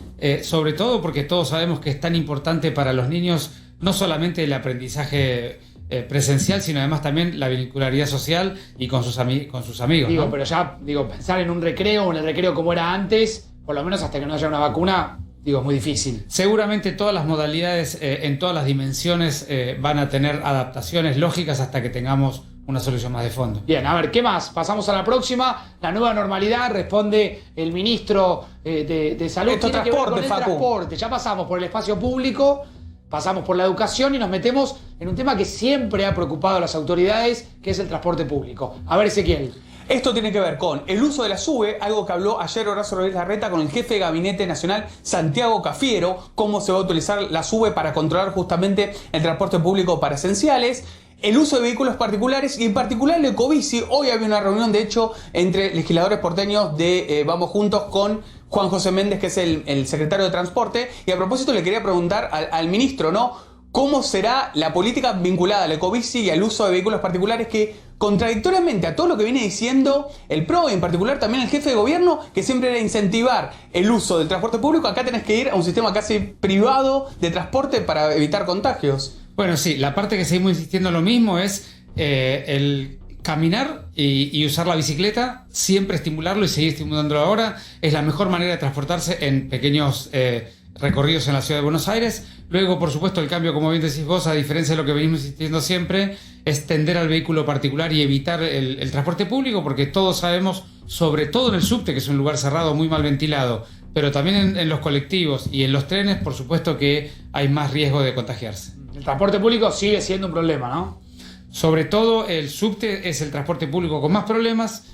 sobre todo porque todos sabemos que es tan importante para los niños no solamente el aprendizaje presencial, sino además también la vincularidad social y con sus amigos. Digo, ¿no? pero ya, pensar en un recreo o en el recreo como era antes, por lo menos hasta que no haya una vacuna, es muy difícil. Seguramente todas las modalidades, en todas las dimensiones, van a tener adaptaciones lógicas hasta que tengamos una solución más de fondo. Bien, a ver, ¿qué más? Pasamos a la próxima. La nueva normalidad, responde el ministro de Salud. Esto tiene que ver con el Facu. transporte. Ya pasamos por el espacio público, pasamos por la educación y nos metemos en un tema que siempre ha preocupado a las autoridades, que es el transporte público. A ver, Ezequiel. Esto tiene que ver con el uso de la SUBE, algo que habló ayer Horacio Rodríguez Larreta con el jefe de Gabinete Nacional, Santiago Cafiero, cómo se va a utilizar la SUBE para controlar justamente el transporte público para esenciales. El uso de vehículos particulares y en particular el ecobici. Hoy había una reunión, de hecho, entre legisladores porteños de Vamos Juntos con Juan José Méndez, que es el secretario de Transporte. Y a propósito le quería preguntar al ministro, ¿no? cómo será la política vinculada al ecobici y al uso de vehículos particulares que, contradictoriamente a todo lo que viene diciendo el PRO y en particular también el jefe de gobierno, que siempre era incentivar el uso del transporte público, acá tenés que ir a un sistema casi privado de transporte para evitar contagios. Bueno, sí, la parte que seguimos insistiendo lo mismo es el caminar y usar la bicicleta, siempre estimularlo y seguir estimulándolo ahora. Es la mejor manera de transportarse en pequeños recorridos en la ciudad de Buenos Aires. Luego, por supuesto, el cambio, como bien decís vos, a diferencia de lo que venimos insistiendo siempre, es tender al vehículo particular y evitar el transporte público, porque todos sabemos, sobre todo en el subte, que es un lugar cerrado, muy mal ventilado, pero también en los colectivos y en los trenes, por supuesto que hay más riesgo de contagiarse. El transporte público sigue siendo un problema, ¿no? Sobre todo el subte es el transporte público con más problemas,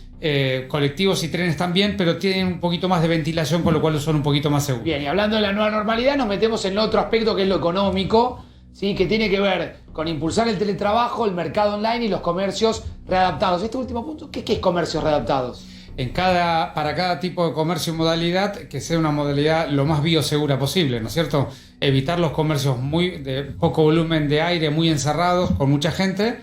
colectivos y trenes también, pero tienen un poquito más de ventilación, con lo cual son un poquito más seguros. Bien, y hablando de la nueva normalidad, nos metemos en otro aspecto que es lo económico, ¿sí? Que tiene que ver con impulsar el teletrabajo, el mercado online y los comercios readaptados. Este último punto, ¿qué es comercios readaptados? Para cada tipo de comercio y modalidad, que sea una modalidad lo más biosegura posible, ¿no es cierto? Evitar los comercios de poco volumen de aire, muy encerrados, con mucha gente,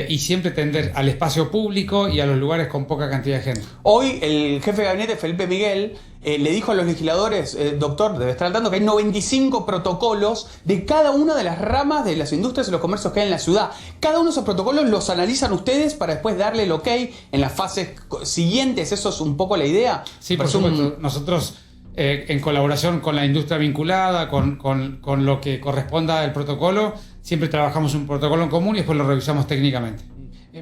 y siempre tender al espacio público y a los lugares con poca cantidad de gente. Hoy el jefe de gabinete, Felipe Miguel, le dijo a los legisladores, doctor, debe estar al tanto, que hay 95 protocolos de cada una de las ramas de las industrias y los comercios que hay en la ciudad. Cada uno de esos protocolos los analizan ustedes para después darle el ok en las fases siguientes. ¿Eso es un poco la idea? Sí, por supuesto. Nosotros, en colaboración con la industria vinculada, con lo que corresponda al protocolo, siempre trabajamos un protocolo en común y después lo revisamos técnicamente.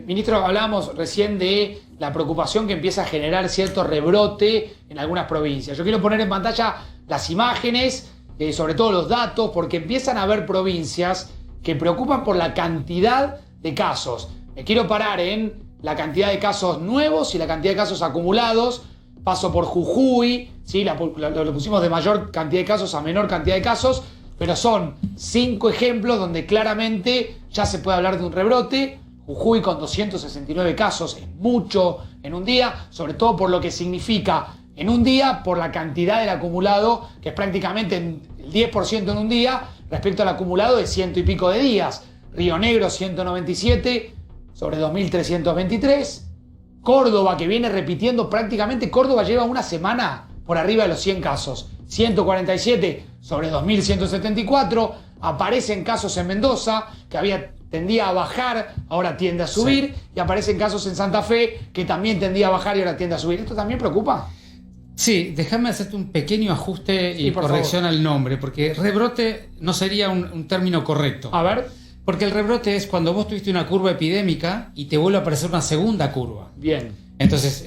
Ministro, hablábamos recién de la preocupación que empieza a generar cierto rebrote en algunas provincias. Yo quiero poner en pantalla las imágenes, sobre todo los datos, porque empiezan a haber provincias que preocupan por la cantidad de casos. Me quiero parar en la cantidad de casos nuevos y la cantidad de casos acumulados. Paso por Jujuy, ¿sí? Lo pusimos de mayor cantidad de casos a menor cantidad de casos, pero son 5 ejemplos donde claramente ya se puede hablar de un rebrote. Jujuy con 269 casos es mucho en un día, sobre todo por lo que significa en un día, por la cantidad del acumulado, que es prácticamente el 10% en un día, respecto al acumulado de 100 y pico de días. Río Negro 197 sobre 2.323. Córdoba, que viene repitiendo prácticamente, Córdoba lleva una semana por arriba de los 100 casos. 147 sobre 2.174. Aparecen casos en Mendoza, que tendía a bajar, ahora tiende a subir. Sí. Y aparecen casos en Santa Fe, que también tendía a bajar y ahora tiende a subir. ¿Esto también preocupa? Sí, déjame hacerte un pequeño ajuste y corrección al nombre, porque rebrote no sería un término correcto. A ver. Porque el rebrote es cuando vos tuviste una curva epidémica y te vuelve a aparecer una segunda curva. Bien. Entonces,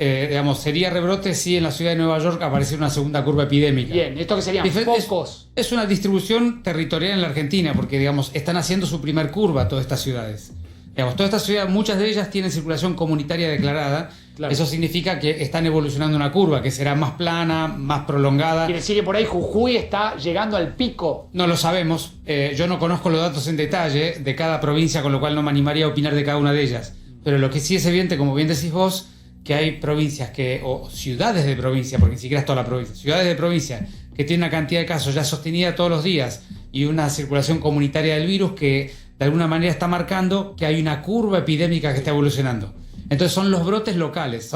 sería rebrote si en la ciudad de Nueva York aparece una segunda curva epidémica. Bien, ¿esto que serían focos? Es una distribución territorial en la Argentina, porque, están haciendo su primer curva todas estas ciudades. Todas estas ciudades, muchas de ellas tienen circulación comunitaria declarada. Claro. Eso significa que están evolucionando una curva que será más plana, más prolongada. ¿Quiere decir que por ahí Jujuy está llegando al pico? No lo sabemos. Yo no conozco los datos en detalle de cada provincia, con lo cual no me animaría a opinar de cada una de ellas. Pero lo que sí es evidente, como bien decís vos, que hay provincias o ciudades de provincia, porque ni siquiera es toda la provincia, ciudades de provincia que tienen una cantidad de casos ya sostenida todos los días y una circulación comunitaria del virus que de alguna manera está marcando que hay una curva epidémica que está evolucionando. Entonces son los brotes locales,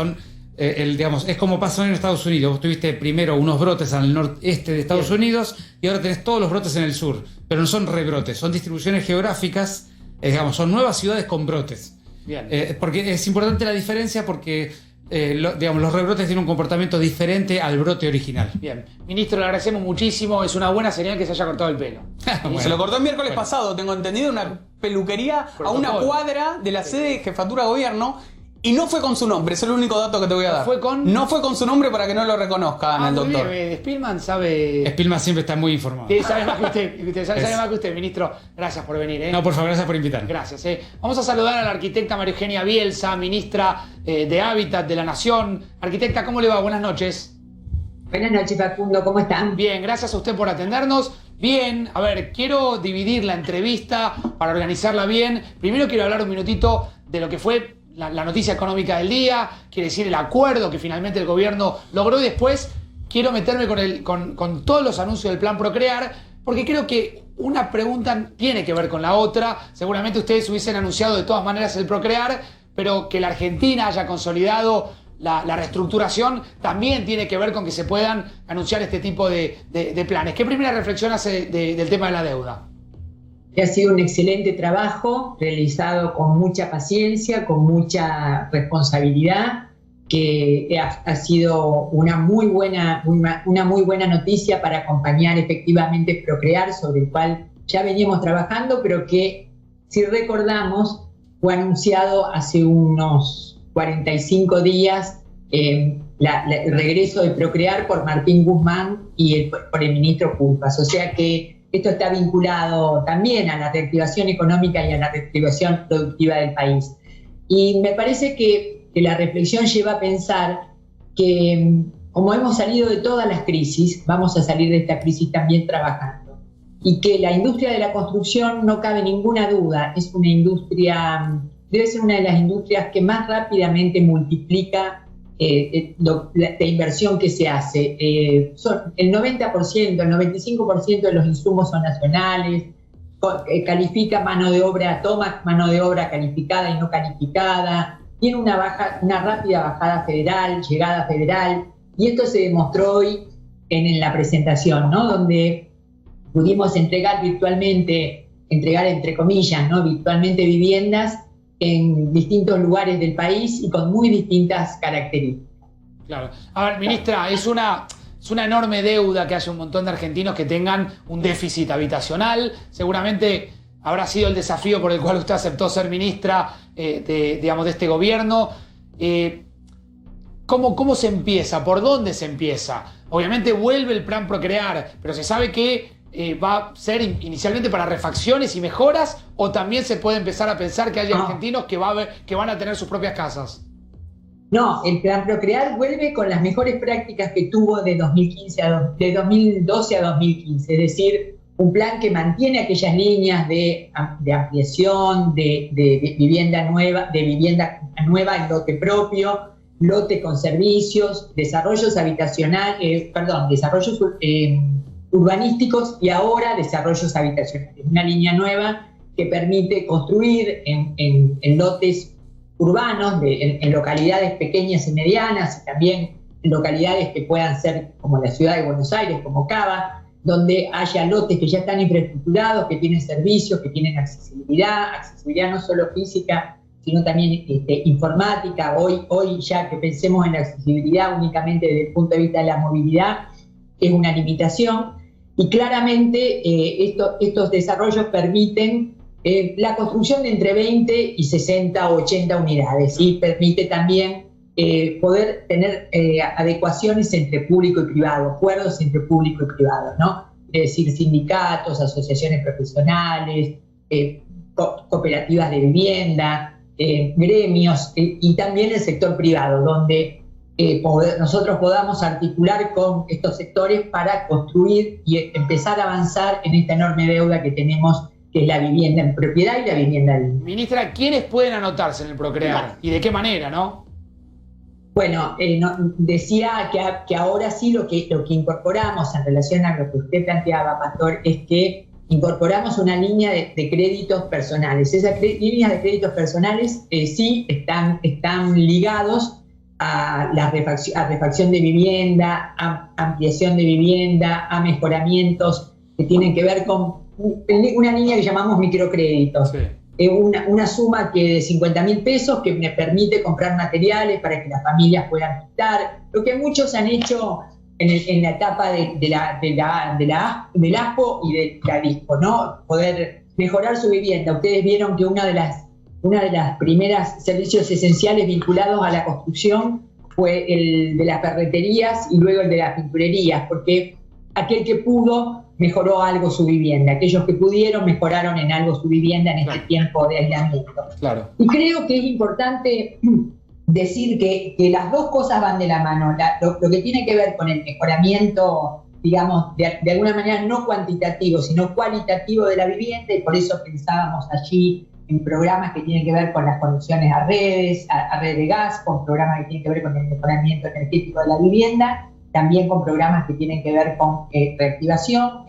es como pasó en Estados Unidos. Vos tuviste primero unos brotes al noreste de Estados Unidos y ahora tenés todos los brotes en el sur, pero no son rebrotes, son distribuciones geográficas, son nuevas ciudades con brotes. Bien. Porque es importante la diferencia porque los rebrotes tienen un comportamiento diferente al brote original. Bien. Ministro, le agradecemos muchísimo. Es una buena señal que se haya cortado el pelo. Bueno, se lo cortó el miércoles pasado, tengo entendido, una peluquería a una cuadra de la sede de Jefatura de Gobierno. Y no fue con su nombre, es el único dato que te voy a dar. No fue con su nombre para que no lo reconozcan el doctor. Spielman sabe... Spielman siempre está muy informado. Sí, sabe más que usted. Sabe más que usted, ministro. Gracias por venir. No, por favor, gracias por invitarme. Gracias. Vamos a saludar a la arquitecta María Eugenia Bielsa, ministra de Hábitat de la Nación. Arquitecta, ¿cómo le va? Buenas noches. Buenas noches, Facundo. ¿Cómo están? Bien, gracias a usted por atendernos. Bien, a ver, quiero dividir la entrevista para organizarla bien. Primero quiero hablar un minutito de lo que fue la noticia económica del día, quiere decir el acuerdo que finalmente el gobierno logró, y después quiero meterme con todos los anuncios del plan Procrear, porque creo que una pregunta tiene que ver con la otra. Seguramente ustedes hubiesen anunciado de todas maneras el Procrear, pero que la Argentina haya consolidado la reestructuración también tiene que ver con que se puedan anunciar este tipo de planes. ¿Qué primera reflexión hace del tema de la deuda? Ha sido un excelente trabajo realizado con mucha paciencia, con mucha responsabilidad, que ha sido una muy buena noticia para acompañar efectivamente Procrear, sobre el cual ya veníamos trabajando, pero que, si recordamos, fue anunciado hace unos 45 días el regreso de Procrear por Martín Guzmán y por el ministro Pulpas. O sea que esto está vinculado también a la reactivación económica y a la reactivación productiva del país. Y me parece que la reflexión lleva a pensar que, como hemos salido de todas las crisis, vamos a salir de esta crisis también trabajando. Y que la industria de la construcción, no cabe ninguna duda, es una industria, debe ser una de las industrias que más rápidamente multiplica la inversión que se hace. El 90%, el 95% de los insumos son nacionales, califica mano de obra, toma mano de obra calificada y no calificada, tiene una rápida bajada federal, llegada federal, y esto se demostró hoy en la presentación, ¿no? Donde pudimos entregar entre comillas, ¿no? Virtualmente viviendas en distintos lugares del país y con muy distintas características. Claro. A ver, ministra, es una enorme deuda que haya un montón de argentinos que tengan un déficit habitacional. Seguramente habrá sido el desafío por el cual usted aceptó ser ministra de este gobierno. ¿Cómo se empieza? ¿Por dónde se empieza? Obviamente vuelve el plan Procrear, pero se sabe que va a ser inicialmente para refacciones y mejoras, o también se puede empezar a pensar que hay argentinos que van a tener sus propias casas. No, el plan Procrear vuelve con las mejores prácticas que tuvo de 2012 a 2015, es decir, un plan que mantiene aquellas líneas de ampliación, de vivienda nueva en lote propio, lote con servicios, desarrollos urbanísticos y ahora desarrollos habitacionales. Una línea nueva que permite construir en lotes urbanos, en localidades pequeñas y medianas, y también en localidades que puedan ser como la ciudad de Buenos Aires, como Cava, donde haya lotes que ya están infraestructurados, que tienen servicios, que tienen accesibilidad no solo física, sino también informática. Hoy ya que pensemos en la accesibilidad únicamente desde el punto de vista de la movilidad, es una limitación. Y claramente estos desarrollos permiten la construcción de entre 20 y 60 o 80 unidades, y permite también poder tener adecuaciones entre público y privado, acuerdos entre público y privado, ¿no? Es decir, sindicatos, asociaciones profesionales, cooperativas de vivienda, gremios, y también el sector privado, donde nosotros podamos articular con estos sectores para construir y empezar a avanzar en esta enorme deuda que tenemos, que es la vivienda en propiedad y la vivienda libre. Ministra, ¿quiénes pueden anotarse en el Procrear? ¿Y de qué manera, no? Bueno, decía que ahora sí lo que incorporamos en relación a lo que usted planteaba, Pastor, es que incorporamos una línea de créditos personales. Esas líneas de créditos personales sí están ligados a refacción de vivienda, a ampliación de vivienda, a mejoramientos que tienen que ver con una línea que llamamos microcréditos. Sí. Una suma de 50.000 pesos que me permite comprar materiales para que las familias puedan quitar. Lo que muchos han hecho en la etapa del ASPO y de la DISPO, ¿no? Poder mejorar su vivienda. Ustedes vieron que una de las primeras servicios esenciales vinculados a la construcción fue el de las ferreterías y luego el de las pinturerías, porque aquel que pudo mejoró algo su vivienda, aquellos que pudieron mejoraron en algo su vivienda en este tiempo de aislamiento. Claro. Y creo que es importante decir que las dos cosas van de la mano. Lo que tiene que ver con el mejoramiento, digamos, de alguna manera no cuantitativo, sino cualitativo de la vivienda, y por eso pensábamos allí en programas que tienen que ver con las conexiones a redes de gas, con programas que tienen que ver con el mejoramiento energético de la vivienda, también con programas que tienen que ver con reactivación,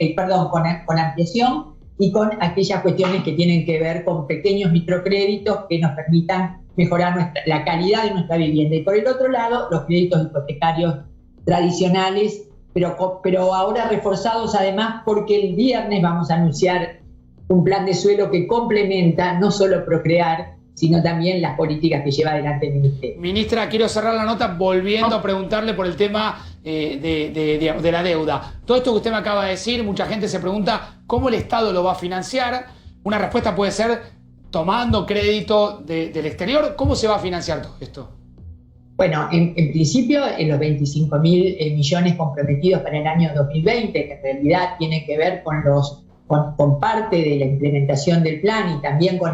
con ampliación, y con aquellas cuestiones que tienen que ver con pequeños microcréditos que nos permitan mejorar la calidad de nuestra vivienda. Y por el otro lado, los créditos hipotecarios tradicionales, pero ahora reforzados además porque el viernes vamos a anunciar un plan de suelo que complementa no solo Procrear, sino también las políticas que lleva adelante el Ministerio. Ministra, quiero cerrar la nota volviendo a preguntarle por el tema de la deuda. Todo esto que usted me acaba de decir, mucha gente se pregunta cómo el Estado lo va a financiar. Una respuesta puede ser tomando crédito del exterior. ¿Cómo se va a financiar todo esto? Bueno, en principio, en los 25.000 millones comprometidos para el año 2020, que en realidad tiene que ver con parte de la implementación del plan y también con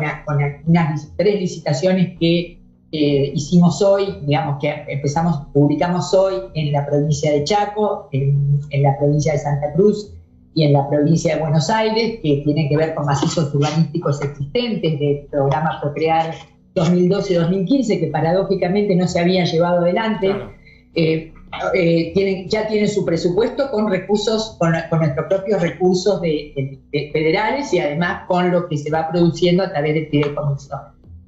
unas 3 licitaciones que hicimos hoy, digamos que publicamos hoy en la provincia de Chaco, en la provincia de Santa Cruz y en la provincia de Buenos Aires, que tienen que ver con macizos urbanísticos existentes del programa Procrear 2012-2015, que paradójicamente no se habían llevado adelante. Claro. Ya tienen su presupuesto con recursos, con nuestros propios recursos de federales y además con lo que se va produciendo a través del fideicomiso.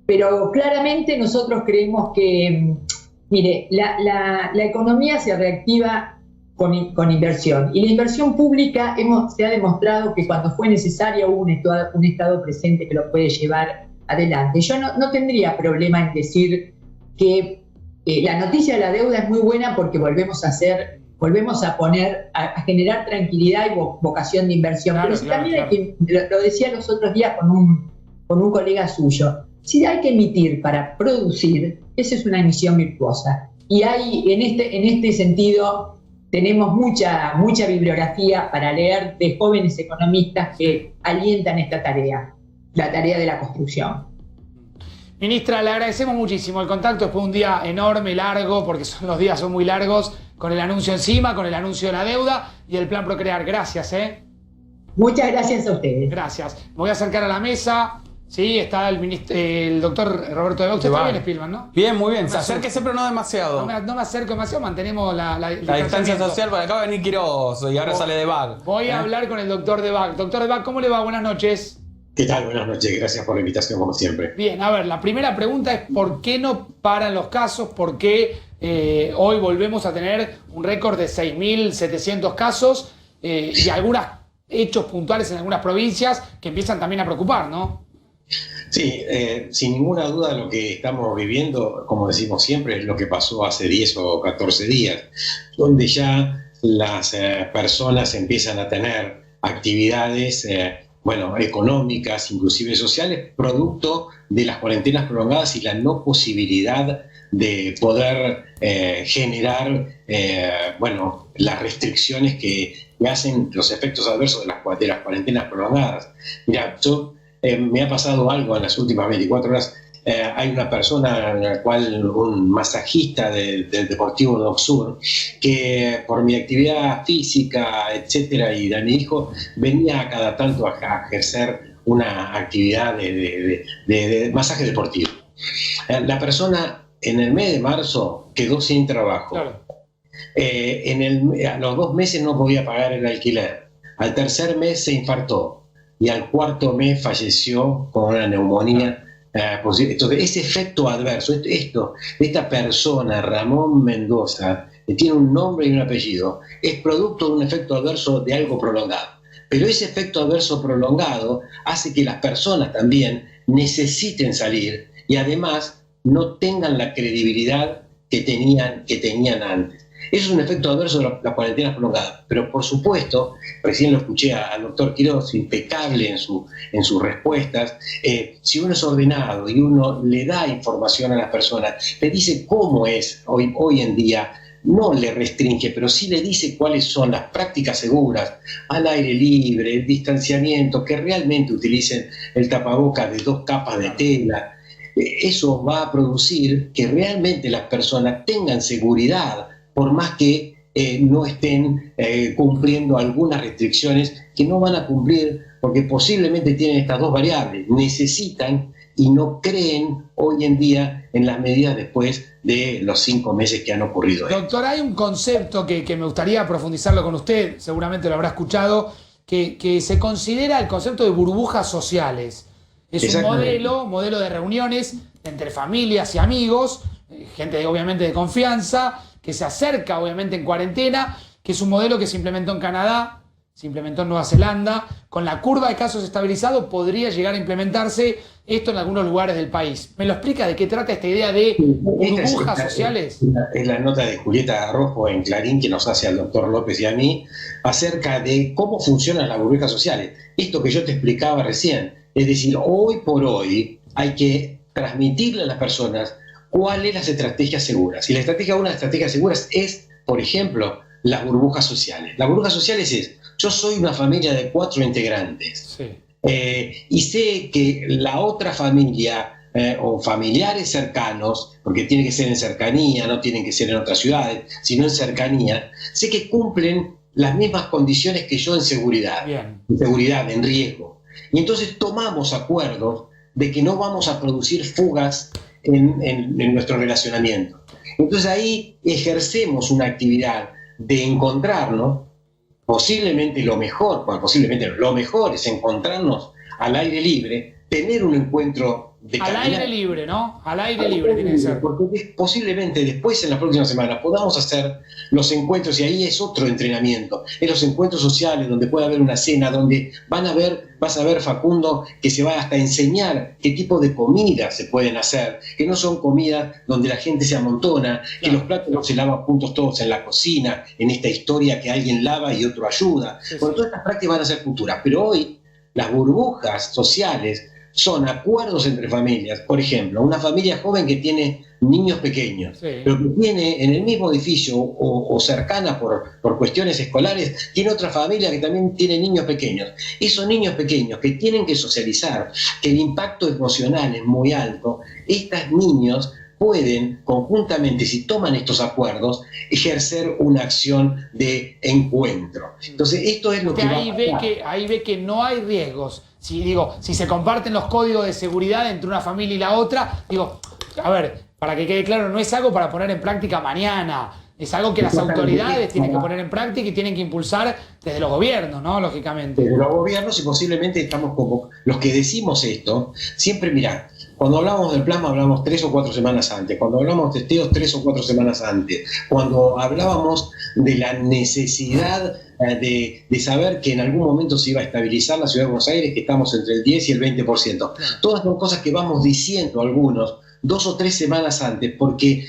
Pero claramente nosotros creemos que, mire, la economía se reactiva con inversión, y la inversión pública se ha demostrado que cuando fue necesaria hubo un Estado presente que lo puede llevar adelante. Yo no tendría problema en decir que la noticia de la deuda es muy buena porque volvemos a generar tranquilidad y vocación de inversión. Claro, pero también hay que, lo decía los otros días con un colega suyo, si hay que emitir para producir, esa es una emisión virtuosa. Y hay, en este sentido, tenemos mucha bibliografía para leer de jóvenes economistas que alientan esta tarea, la tarea de la construcción. Ministra, le agradecemos muchísimo el contacto después de un día enorme, largo, porque los días son muy largos, con el anuncio encima, con el anuncio de la deuda y el plan Procrear. Gracias, Muchas gracias a ustedes. Gracias. Me voy a acercar a la mesa. Sí, está el doctor Roberto de Bach. Usted está bien, Spielman, ¿no? Bien, muy bien. Acérquese, pero no demasiado. No me acerco demasiado, mantenemos la distancia social. Para acá va a venir Quiroz y ahora sale de Bach. Voy a hablar con el doctor de Bach. Doctor de Bach, ¿cómo le va? Buenas noches. ¿Qué tal? Buenas noches, gracias por la invitación como siempre. Bien, a ver, la primera pregunta es ¿por qué no paran los casos? ¿Por qué hoy volvemos a tener un récord de 6.700 casos y algunos hechos puntuales en algunas provincias que empiezan también a preocupar, ¿no? Sí, sin ninguna duda lo que estamos viviendo, como decimos siempre, es lo que pasó hace 10 o 14 días, donde ya las personas empiezan a tener actividades económicas, inclusive sociales, producto de las cuarentenas prolongadas y la no posibilidad de poder generar las restricciones que hacen los efectos adversos de las cuarentenas prolongadas. Mira, me ha pasado algo en las últimas 24 horas. Hay una persona en la cual, un masajista del Deportivo Dock Sur, que por mi actividad física, etcétera, y de mi hijo, venía a cada tanto a ejercer una actividad de masaje deportivo. La persona en el mes de marzo quedó sin trabajo. Claro. A los 2 meses no podía pagar el alquiler. Al tercer mes se infartó y al cuarto mes falleció con una neumonía. Entonces, ese efecto adverso, esta persona, Ramón Mendoza, que tiene un nombre y un apellido, es producto de un efecto adverso de algo prolongado. Pero ese efecto adverso prolongado hace que las personas también necesiten salir y además no tengan la credibilidad que tenían antes. Eso es un efecto adverso de las cuarentenas prolongadas. Pero por supuesto, recién lo escuché al doctor Quiroz, impecable en sus respuestas. Si uno es ordenado y uno le da información a las personas, le dice cómo es hoy en día, no le restringe, pero sí le dice cuáles son las prácticas seguras, al aire libre, el distanciamiento, que realmente utilicen el tapabocas de 2 capas de tela. Eso va a producir que realmente las personas tengan seguridad, por más que no estén cumpliendo algunas restricciones que no van a cumplir porque posiblemente tienen estas 2 variables, necesitan y no creen hoy en día en las medidas después de los 5 meses que han ocurrido. Doctor, hay un concepto que me gustaría profundizarlo con usted, seguramente lo habrá escuchado, que se considera el concepto de burbujas sociales. Es un modelo de reuniones entre familias y amigos, gente obviamente de confianza, que se acerca obviamente en cuarentena, que es un modelo que se implementó en Canadá, se implementó en Nueva Zelanda. Con la curva de casos estabilizado podría llegar a implementarse esto en algunos lugares del país. ¿Me lo explica de qué trata esta idea de burbujas sociales? Es la nota de Julieta Rojo en Clarín que nos hace al doctor López y a mí acerca de cómo funcionan las burbujas sociales. Esto que yo te explicaba recién. Es decir, hoy por hoy hay que transmitirle a las personas cuáles son las estrategias seguras. Y una de las estrategias seguras es, por ejemplo, las burbujas sociales. Las burbujas sociales es, yo soy una familia de 4 integrantes. Sí. Y sé que la otra familia o familiares cercanos, porque tiene que ser en cercanía, no tienen que ser en otras ciudades, sino en cercanía, sé que cumplen las mismas condiciones que yo en seguridad. Bien. En seguridad, en riesgo. Y entonces tomamos acuerdos de que no vamos a producir fugas en nuestro relacionamiento. Entonces ahí ejercemos una actividad de encontrarnos, posiblemente lo mejor es encontrarnos al aire libre, tener un encuentro de al aire libre, ¿no? Al aire libre tiene que ser. Porque posiblemente después, en las próximas semanas, podamos hacer los encuentros, y ahí es otro entrenamiento, en los encuentros sociales, donde puede haber una cena, donde vas a ver, Facundo, que se va hasta a enseñar qué tipo de comidas se pueden hacer, que no son comidas donde la gente se amontona, que los platos no se lavan juntos todos en la cocina, en esta historia que alguien lava y otro ayuda. Bueno, todas estas prácticas van a ser futuras, pero hoy las burbujas sociales son acuerdos entre familias. Por ejemplo, una familia joven que tiene niños pequeños, pero que tiene en el mismo edificio o cercana por cuestiones escolares, tiene otra familia que también tiene niños pequeños. Esos niños pequeños que tienen que socializar, que el impacto emocional es muy alto, estos niños pueden conjuntamente, si toman estos acuerdos, ejercer una acción de encuentro. Entonces, esto es lo que ahí ve que no hay riesgos. Si se comparten los códigos de seguridad entre una familia y la otra, a ver, para que quede claro, no es algo para poner en práctica mañana, es algo que las autoridades tienen que poner en práctica y tienen que impulsar desde los gobiernos, ¿no? Lógicamente. Desde los gobiernos, y posiblemente estamos como los que decimos esto, siempre mirá, cuando hablamos del plasma hablamos 3 o 4 semanas antes, cuando hablamos de testeos 3 o 4 semanas antes, cuando hablábamos de la necesidad de saber que en algún momento se iba a estabilizar la ciudad de Buenos Aires, que estamos entre el 10 y el 20%. Todas son cosas que vamos diciendo algunos 2 o 3 semanas antes, porque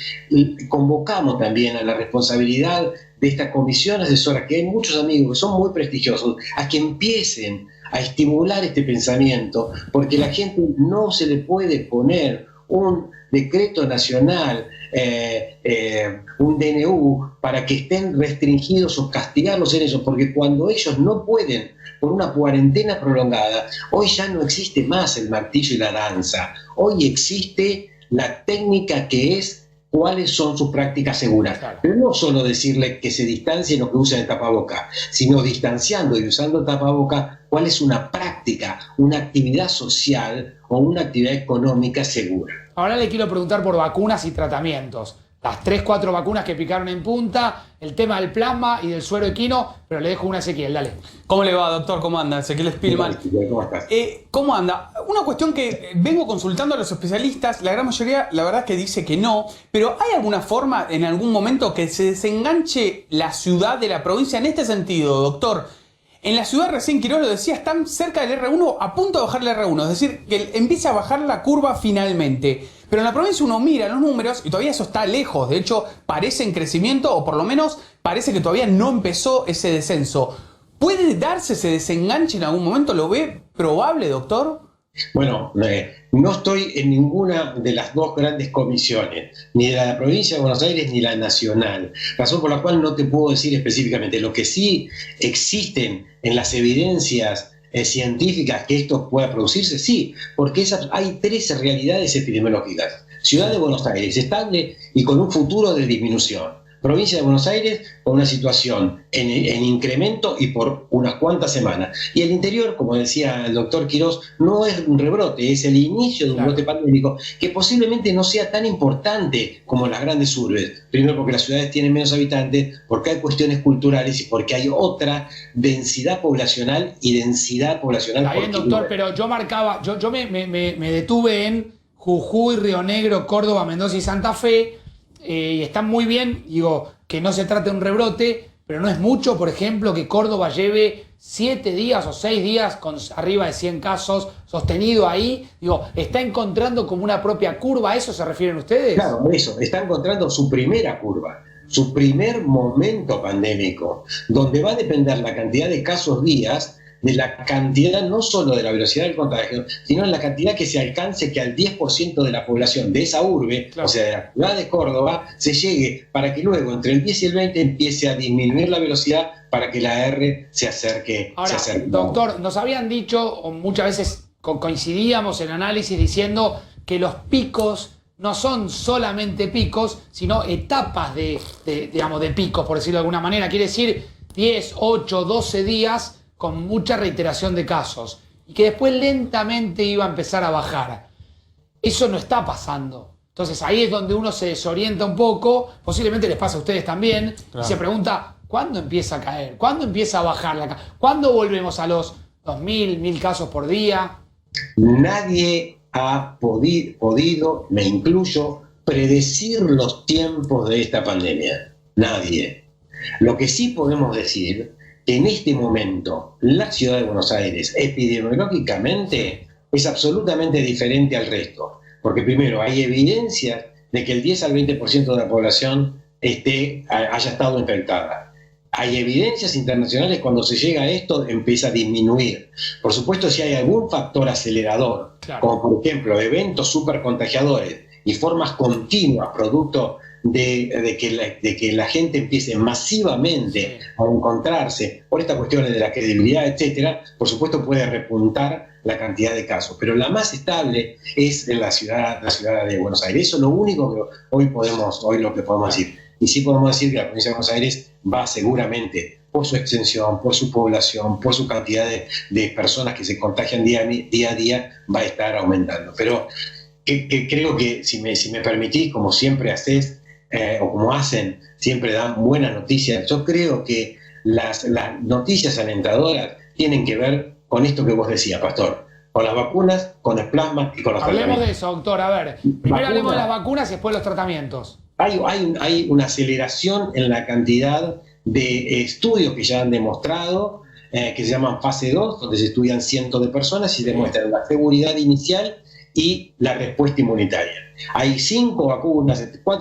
convocamos también a la responsabilidad de esta comisión asesora, que hay muchos amigos que son muy prestigiosos, a que empiecen a estimular este pensamiento, porque la gente no se le puede poner un decreto nacional, un DNU, para que estén restringidos o castigarlos en eso, porque cuando ellos no pueden, por una cuarentena prolongada, hoy ya no existe más el martillo y la danza, hoy existe la técnica que es cuáles son sus prácticas seguras. Pero no solo decirle que se distancien o que usen el tapaboca, sino distanciando y usando el tapaboca, cuál es una práctica, una actividad social o una actividad económica segura. Ahora le quiero preguntar por vacunas y tratamientos. Las 3-4 vacunas que picaron en punta, el tema del plasma y del suero equino, pero le dejo una a Ezequiel, dale. ¿Cómo le va, doctor? ¿Cómo anda? Ezequiel Spillman. ¿Cómo estás? ¿Cómo anda? Una cuestión que vengo consultando a los especialistas, la gran mayoría la verdad es que dice que no, pero ¿hay alguna forma en algún momento que se desenganche la ciudad de la provincia en este sentido, doctor? En la ciudad, recién Quiroz lo decía, están cerca del R1, a punto de bajar el R1, es decir, que empiece a bajar la curva finalmente. Pero en la provincia uno mira los números y todavía eso está lejos, de hecho parece en crecimiento, o por lo menos parece que todavía no empezó ese descenso. ¿Puede darse ese desenganche en algún momento? ¿Lo ve probable, doctor? Bueno, no estoy en ninguna de las dos grandes comisiones, ni de la provincia de Buenos Aires ni la nacional, razón por la cual no te puedo decir específicamente. Lo que sí existen en las evidencias científicas que esto pueda producirse, sí, porque hay 13 realidades epidemiológicas. Ciudad de Buenos Aires, estable y con un futuro de disminución. provincia de Buenos Aires con una situación en incremento y por unas cuantas semanas. Y el interior, como decía el doctor Quirós, no es un rebrote, es el inicio de un brote pandémico que posiblemente no sea tan importante como las grandes urbes. Primero porque las ciudades tienen menos habitantes, porque hay cuestiones culturales y porque hay otra densidad poblacional y densidad poblacional. Está bien, doctor, pero yo marcaba, yo me detuve en Jujuy, Río Negro, Córdoba, Mendoza y Santa Fe, y están muy bien, digo, que no se trate de un rebrote, pero no es mucho, por ejemplo, que Córdoba lleve 7 días o 6 días con arriba de 100 casos sostenido ahí. Digo, ¿está encontrando como una propia curva? ¿A eso se refieren ustedes? Claro, eso, está encontrando su primera curva, su primer momento pandémico, donde va a depender la cantidad de casos días de la cantidad, no solo de la velocidad del contagio, sino en la cantidad que se alcance que al 10% de la población de esa urbe, claro, o sea, de la ciudad de Córdoba, se llegue para que luego entre el 10 y el 20 empiece a disminuir la velocidad para que la R se acerque. Ahora, doctor, nos habían dicho, o muchas veces coincidíamos en análisis diciendo que los picos no son solamente picos, sino etapas de picos, por decirlo de alguna manera. Quiere decir 10, 8, 12 días con mucha reiteración de casos, y que después lentamente iba a empezar a bajar. Eso no está pasando. Entonces ahí es donde uno se desorienta un poco, posiblemente les pasa a ustedes también, claro, y se pregunta, ¿cuándo empieza a caer? ¿Cuándo empieza a bajar ¿Cuándo volvemos a los 2.000, 1.000 casos por día? Nadie ha podido, me incluyo, predecir los tiempos de esta pandemia. Nadie. Lo que sí podemos decir que en este momento la ciudad de Buenos Aires epidemiológicamente es absolutamente diferente al resto, porque primero hay evidencias de que el 10 al 20% de la población haya estado infectada. Hay evidencias internacionales cuando se llega a esto empieza a disminuir. Por supuesto, si hay algún factor acelerador, claro, como por ejemplo eventos supercontagiadores y formas continuas producto de que la gente empiece masivamente a encontrarse por estas cuestiones de la credibilidad, etcétera, por supuesto puede repuntar la cantidad de casos, pero la más estable es en la ciudad de Buenos Aires. Eso es lo único que hoy lo que podemos decir. Y sí podemos decir que la provincia de Buenos Aires va seguramente, por su extensión, por su población, por su cantidad de personas que se contagian día a día, va a estar aumentando. Pero creo que, si me permitís, como siempre hacés, o como hacen, siempre dan buenas noticias. Yo creo que las noticias alentadoras tienen que ver con esto que vos decías, Pastor, con las vacunas, con el plasma y con los tratamientos. Hablemos de eso, doctor. A ver, primero hablemos de las vacunas y después los tratamientos. Hay una aceleración en la cantidad de estudios que ya han demostrado, que se llaman fase 2, donde se estudian cientos de personas y demuestran la seguridad inicial y la respuesta inmunitaria. Hay 4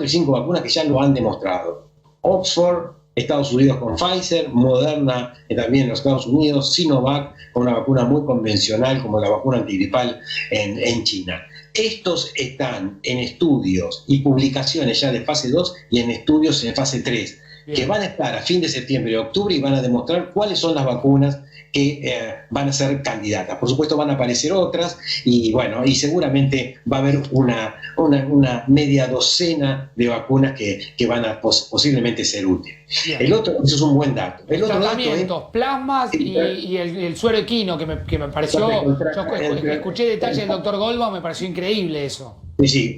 y 5 vacunas que ya lo han demostrado. Oxford, Estados Unidos con Pfizer, Moderna también en los Estados Unidos, Sinovac con una vacuna muy convencional como la vacuna antigripal en China. Estos están en estudios y publicaciones ya de fase 2 y en estudios en fase 3, que van a estar a fin de septiembre y octubre y van a demostrar cuáles son las vacunas que van a ser candidatas. Por supuesto van a aparecer otras y bueno, y seguramente va a haber una media docena de vacunas que van a posiblemente ser útiles. Eso es un buen dato. El otro tratamientos, plasmas y el suero equino que me pareció, yo escuché detalles del doctor Goldbaum, me pareció increíble eso. Sí,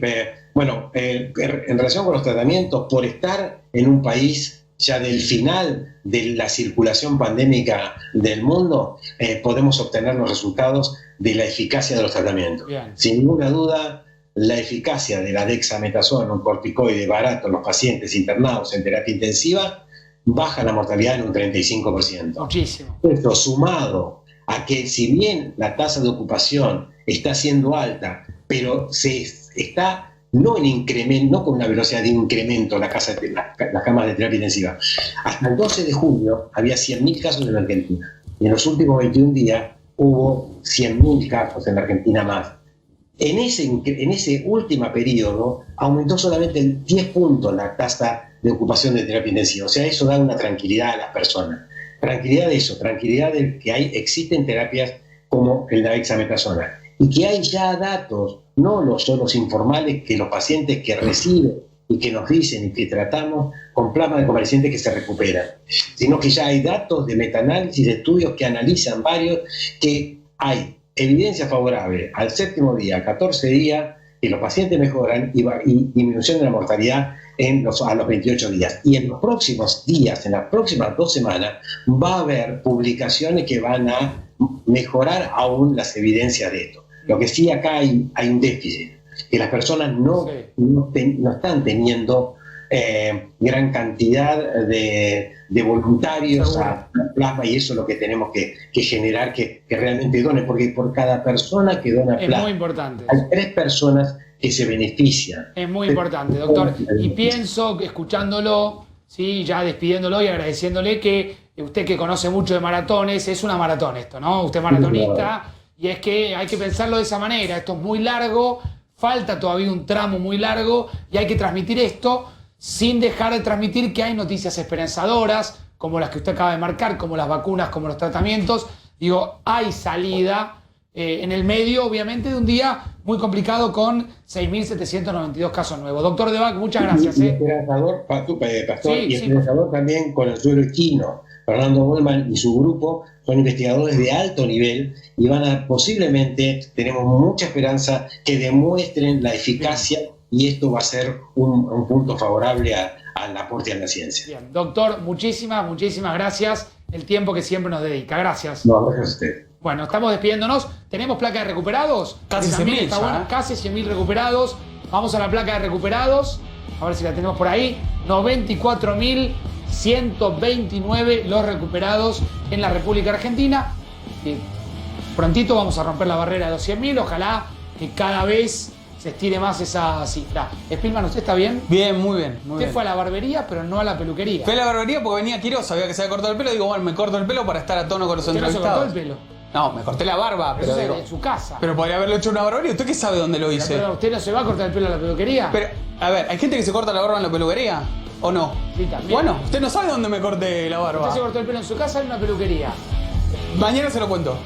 bueno, en relación con los tratamientos, por estar en un país ya del final de la circulación pandémica del mundo, podemos obtener los resultados de la eficacia de los tratamientos. Bien. Sin ninguna duda, la eficacia de la dexametasona, un corticoide barato en los pacientes internados en terapia intensiva, baja la mortalidad en un 35%. Muchísimo. Esto sumado a que si bien la tasa de ocupación está siendo alta, pero se está no en incremento, no con una velocidad de incremento las camas de terapia intensiva. Hasta el 12 de julio había 100.000 casos en la Argentina. Y en los últimos 21 días hubo 100.000 casos en la Argentina más. En ese último periodo aumentó solamente el 10 puntos la tasa de ocupación de terapia intensiva. O sea, eso da una tranquilidad a las personas. Tranquilidad de eso, tranquilidad de que existen terapias como el dexametasona. Y que hay ya datos, no solo los informales, que los pacientes que reciben y que nos dicen y que tratamos con plasma de convalecientes que se recuperan, sino que ya hay datos de metaanálisis, de estudios que analizan varios, que hay evidencia favorable al 7º día, 14 días, que los pacientes mejoran y disminución de la mortalidad a los 28 días. Y en los próximos días, en las próximas 2 semanas, va a haber publicaciones que van a mejorar aún las evidencias de esto. Lo que sí acá hay un déficit, que las personas no están teniendo gran cantidad de voluntarios a plasma, y eso es lo que tenemos que generar, que realmente donen, porque por cada persona que dona plasma, es muy importante. hay 3 personas que se benefician. Es muy importante, doctor. Y pienso, escuchándolo, ¿sí? Ya despidiéndolo y agradeciéndole, que usted, que conoce mucho de maratones, es una maratón esto, ¿no? Usted es maratonista, y es que hay que pensarlo de esa manera. Esto es muy largo, falta todavía un tramo muy largo, y hay que transmitir esto sin dejar de transmitir que hay noticias esperanzadoras, como las que usted acaba de marcar, como las vacunas, como los tratamientos. Digo, hay salida en el medio, obviamente, de un día muy complicado con 6.792 casos nuevos. Doctor Debac, muchas gracias. Y esperanzador, Pastor, y esperanzador también con el suelo chino. Fernando Goldman y su grupo son investigadores de alto nivel y van a, posiblemente, tenemos mucha esperanza, que demuestren la eficacia, y esto va a ser un punto favorable al aporte a la ciencia. Bien, doctor, muchísimas gracias. El tiempo que siempre nos dedica. Gracias. No, gracias a usted. Bueno, estamos despidiéndonos. ¿Tenemos placa de recuperados? Casi 100.000 ya, bueno, casi 100.000 recuperados. Vamos a la placa de recuperados. A ver si la tenemos por ahí. 94.129 los recuperados en la República Argentina. Prontito vamos a romper la barrera de los 100.000. Ojalá que cada vez se estire más esa cifra. Spillman, ¿usted está bien? Bien, muy bien. Usted fue a la barbería, pero no a la peluquería. Fue a la barbería porque venía Quiroz, sabía que se había cortado el pelo. Digo, bueno, me corto el pelo para estar a tono con los ¿Usted no se entrevistados. cortó el pelo? No, me corté la barba, pero Eso digo, en su casa. pero podría haberlo hecho en una barbería. ¿Usted qué sabe dónde lo hice? Pero ¿usted no se va a cortar el pelo a la peluquería? Pero, a ver, ¿hay gente que se corta la barba en la peluquería? ¿O no? Sí, también. Bueno, usted no sabe dónde me corté la barba. ¿Usted se cortó el pelo en su casa o en una peluquería? Mañana se lo cuento.